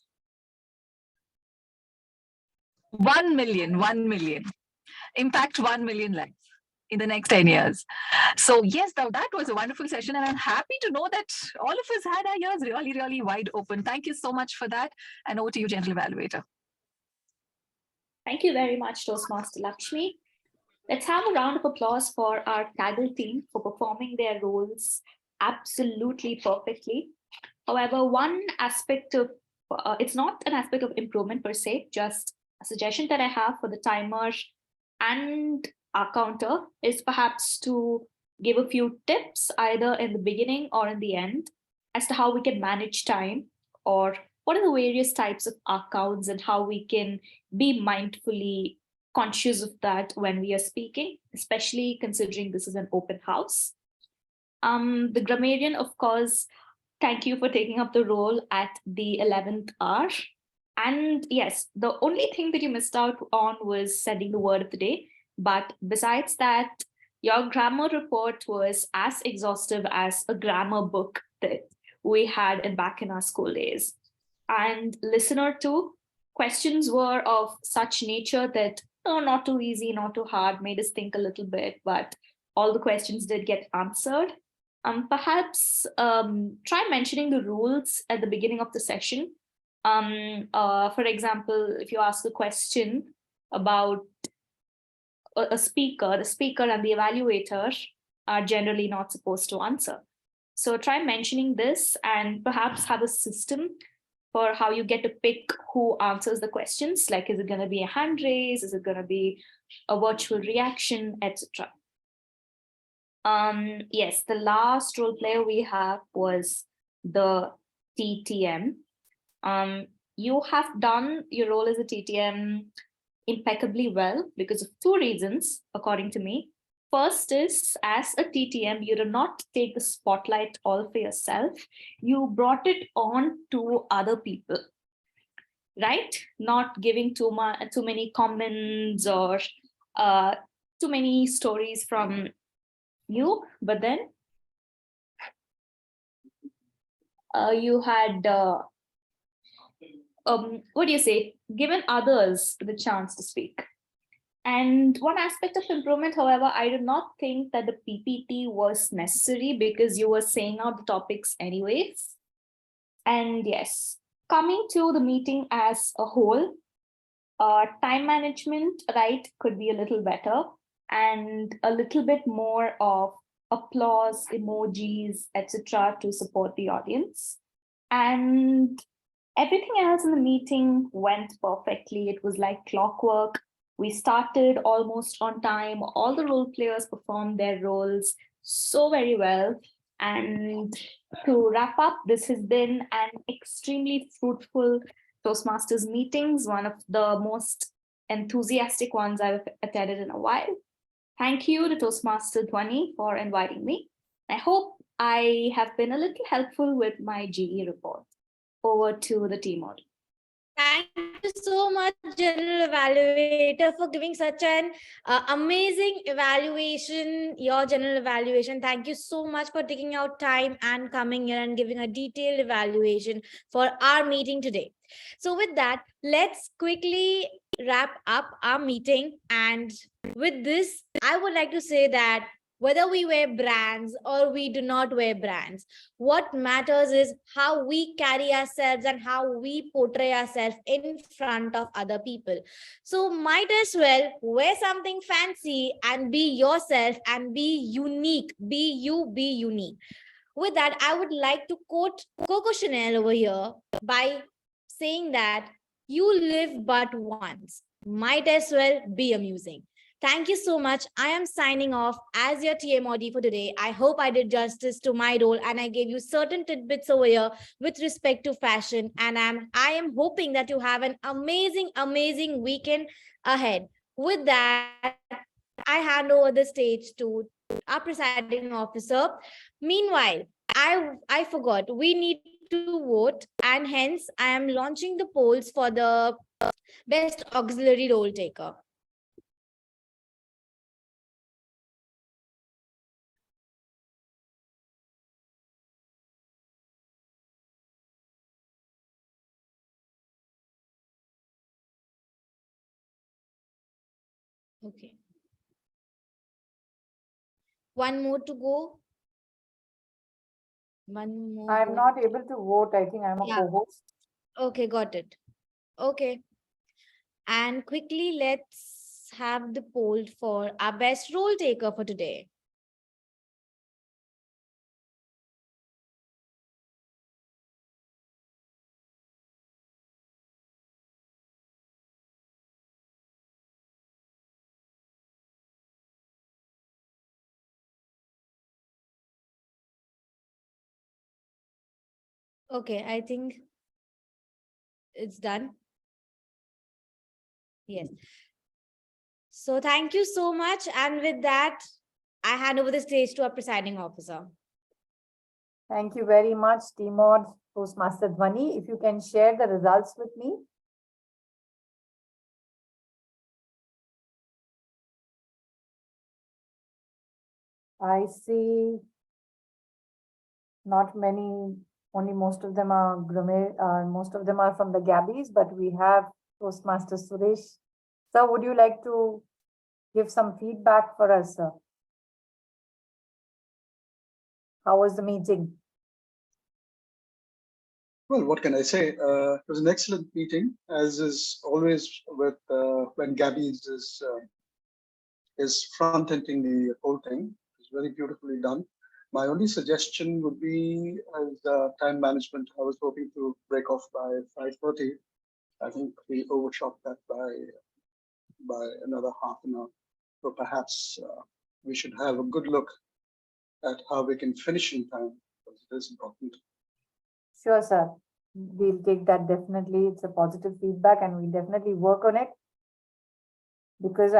1 million, 1 million. Impact 1 million lives in the next 10 years. So yes, that was a wonderful session, and I'm happy to know that all of us had our ears really, really wide open. Thank you so much for that. And over to you, General Evaluator. Thank you very much, Toastmaster Lakshmi. Let's have a round of applause for our Kaggle team for performing their roles absolutely perfectly. However, one aspect of, it's not an aspect of improvement per se, just a suggestion that I have for the timer and our counter is perhaps to give a few tips either in the beginning or in the end as to how we can manage time, or what are the various types of accounts and how we can be mindfully conscious of that when we are speaking, especially considering this is an open house. The grammarian, of course, thank you for taking up the role at the 11th hour. And yes, the only thing that you missed out on was sending the word of the day. But besides that, your grammar report was as exhaustive as a grammar book that we had back in our school days. And listener too, questions were of such nature that not too easy, not too hard, made us think a little bit, but all the questions did get answered. Perhaps try mentioning the rules at the beginning of the session. For example, if you ask a question about a speaker, the speaker and the evaluator are generally not supposed to answer. So try mentioning this and perhaps have a system for how you get to pick who answers the questions. Like, is it going to be a hand raise? Is it going to be a virtual reaction, etc.? Yes, the last role player we have was the TTM. You have done your role as a TTM impeccably well because of two reasons, according to me. First is, as a TTM, you did not take the spotlight all for yourself. You brought it on to other people, right? Not giving too many comments or too many stories from you, but then you had what do you say, given others the chance to speak. And one aspect of improvement, however, I do not think that the PPT was necessary because you were saying out the topics anyways. And yes, coming to the meeting as a whole, time management, right, could be a little better and a little bit more of applause, emojis, etc. to support the audience. And everything else in the meeting went perfectly. It was like clockwork. We started almost on time. All the role players performed their roles so very well. And to wrap up, this has been an extremely fruitful Toastmasters meetings, one of the most enthusiastic ones I've attended in a while. Thank you to Toastmaster Dhwani for inviting me. I hope I have been a little helpful with my GE report. Over to the team. Thank you so much, General Evaluator, for giving such an amazing evaluation, your general evaluation. Thank you so much for taking out time and coming here and giving a detailed evaluation for our meeting today. So with that, let's quickly wrap up our meeting. And with this, I would like to say that whether we wear brands or we do not wear brands, what matters is how we carry ourselves and how we portray ourselves in front of other people. So might as well wear something fancy and be yourself and be unique. Be you, be unique. With that, I would like to quote Coco Chanel over here by saying that you live but once. Might as well be amusing. Thank you so much. I am signing off as your TA Modi for today. I hope I did justice to my role and I gave you certain tidbits over here with respect to fashion. And I am hoping that you have an amazing, amazing weekend ahead. With that, I hand over the stage to our presiding officer. Meanwhile, I forgot we need to vote, and hence I am launching the polls for the best auxiliary role taker. Okay. One more to go. One more. I'm not able to vote. I think I'm a co-host. Okay, got it. Okay. And quickly, let's have the poll for our best role taker for today. Okay, I think it's done. Yes. So thank you so much. And with that, I hand over the stage to our presiding officer. Thank you very much, T-Mod Toastmaster Dhwani. If you can share the results with me. I see not many, only most of them are most of them are from the Gabbys, but we have Toastmaster Suresh. Sir, would you like to give some feedback for us, sir? How was the meeting? Well, what can I say? It was an excellent meeting, as is always with when Gabbys is front-ending the whole thing. It's very beautifully done. My only suggestion would be as time management. I was hoping to break off by 5:30. I think we overshot that by another half an hour. So perhaps we should have a good look at how we can finish in time, because it is important. Sure, sir. We'll take that definitely. It's a positive feedback and we'll definitely work on it. Because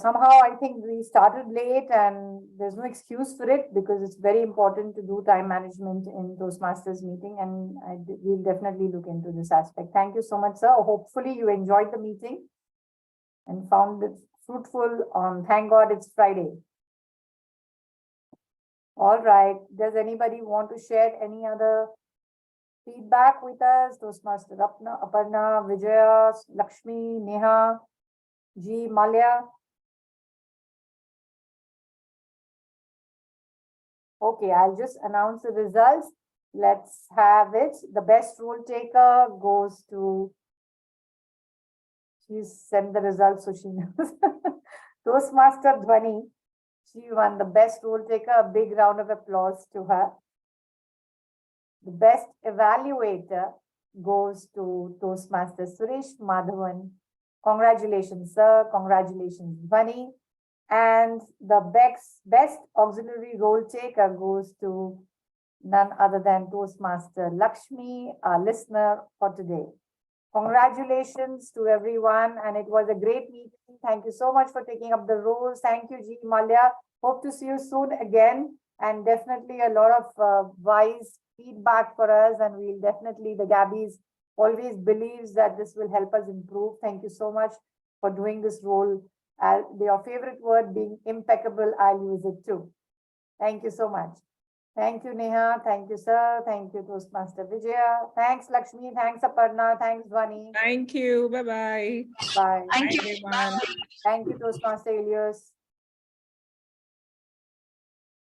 somehow I think we started late and there's no excuse for it, because it's very important to do time management in Toastmasters meeting, and we'll definitely look into this aspect. Thank you so much, sir. Hopefully you enjoyed the meeting and found it fruitful. Thank God it's Friday. All right. Does anybody want to share any other feedback with us? Toastmaster Aparna, Vijaya, Lakshmi, Neha, G, Malia. Okay, I'll just announce the results. Let's have it. The best role taker goes to, she's sent the results so she knows. Toastmaster Dhwani. She won the best role taker. A big round of applause to her. The best evaluator goes to Toastmaster Suresh Madhavan. Congratulations, sir. Congratulations, Dhwani. And the best auxiliary role taker goes to none other than Toastmaster Lakshmi, our listener for today. Congratulations to everyone, and it was a great meeting. Thank you so much for taking up the roles. Thank you, G. Malia. Hope to see you soon again, and definitely a lot of wise feedback for us, and we'll definitely, the Gabbys always believes that this will help us improve. Thank you so much for doing this role. Your favorite word being impeccable, I'll use it too. Thank you so much. Thank you, Neha. Thank you, sir. Thank you, Toastmaster Vijaya. Thanks, Lakshmi. Thanks, Aparna. Thanks, Dhwani. Thank you. Bye-bye. Bye. Thank you, everyone. Thank you, Toastmaster Elias.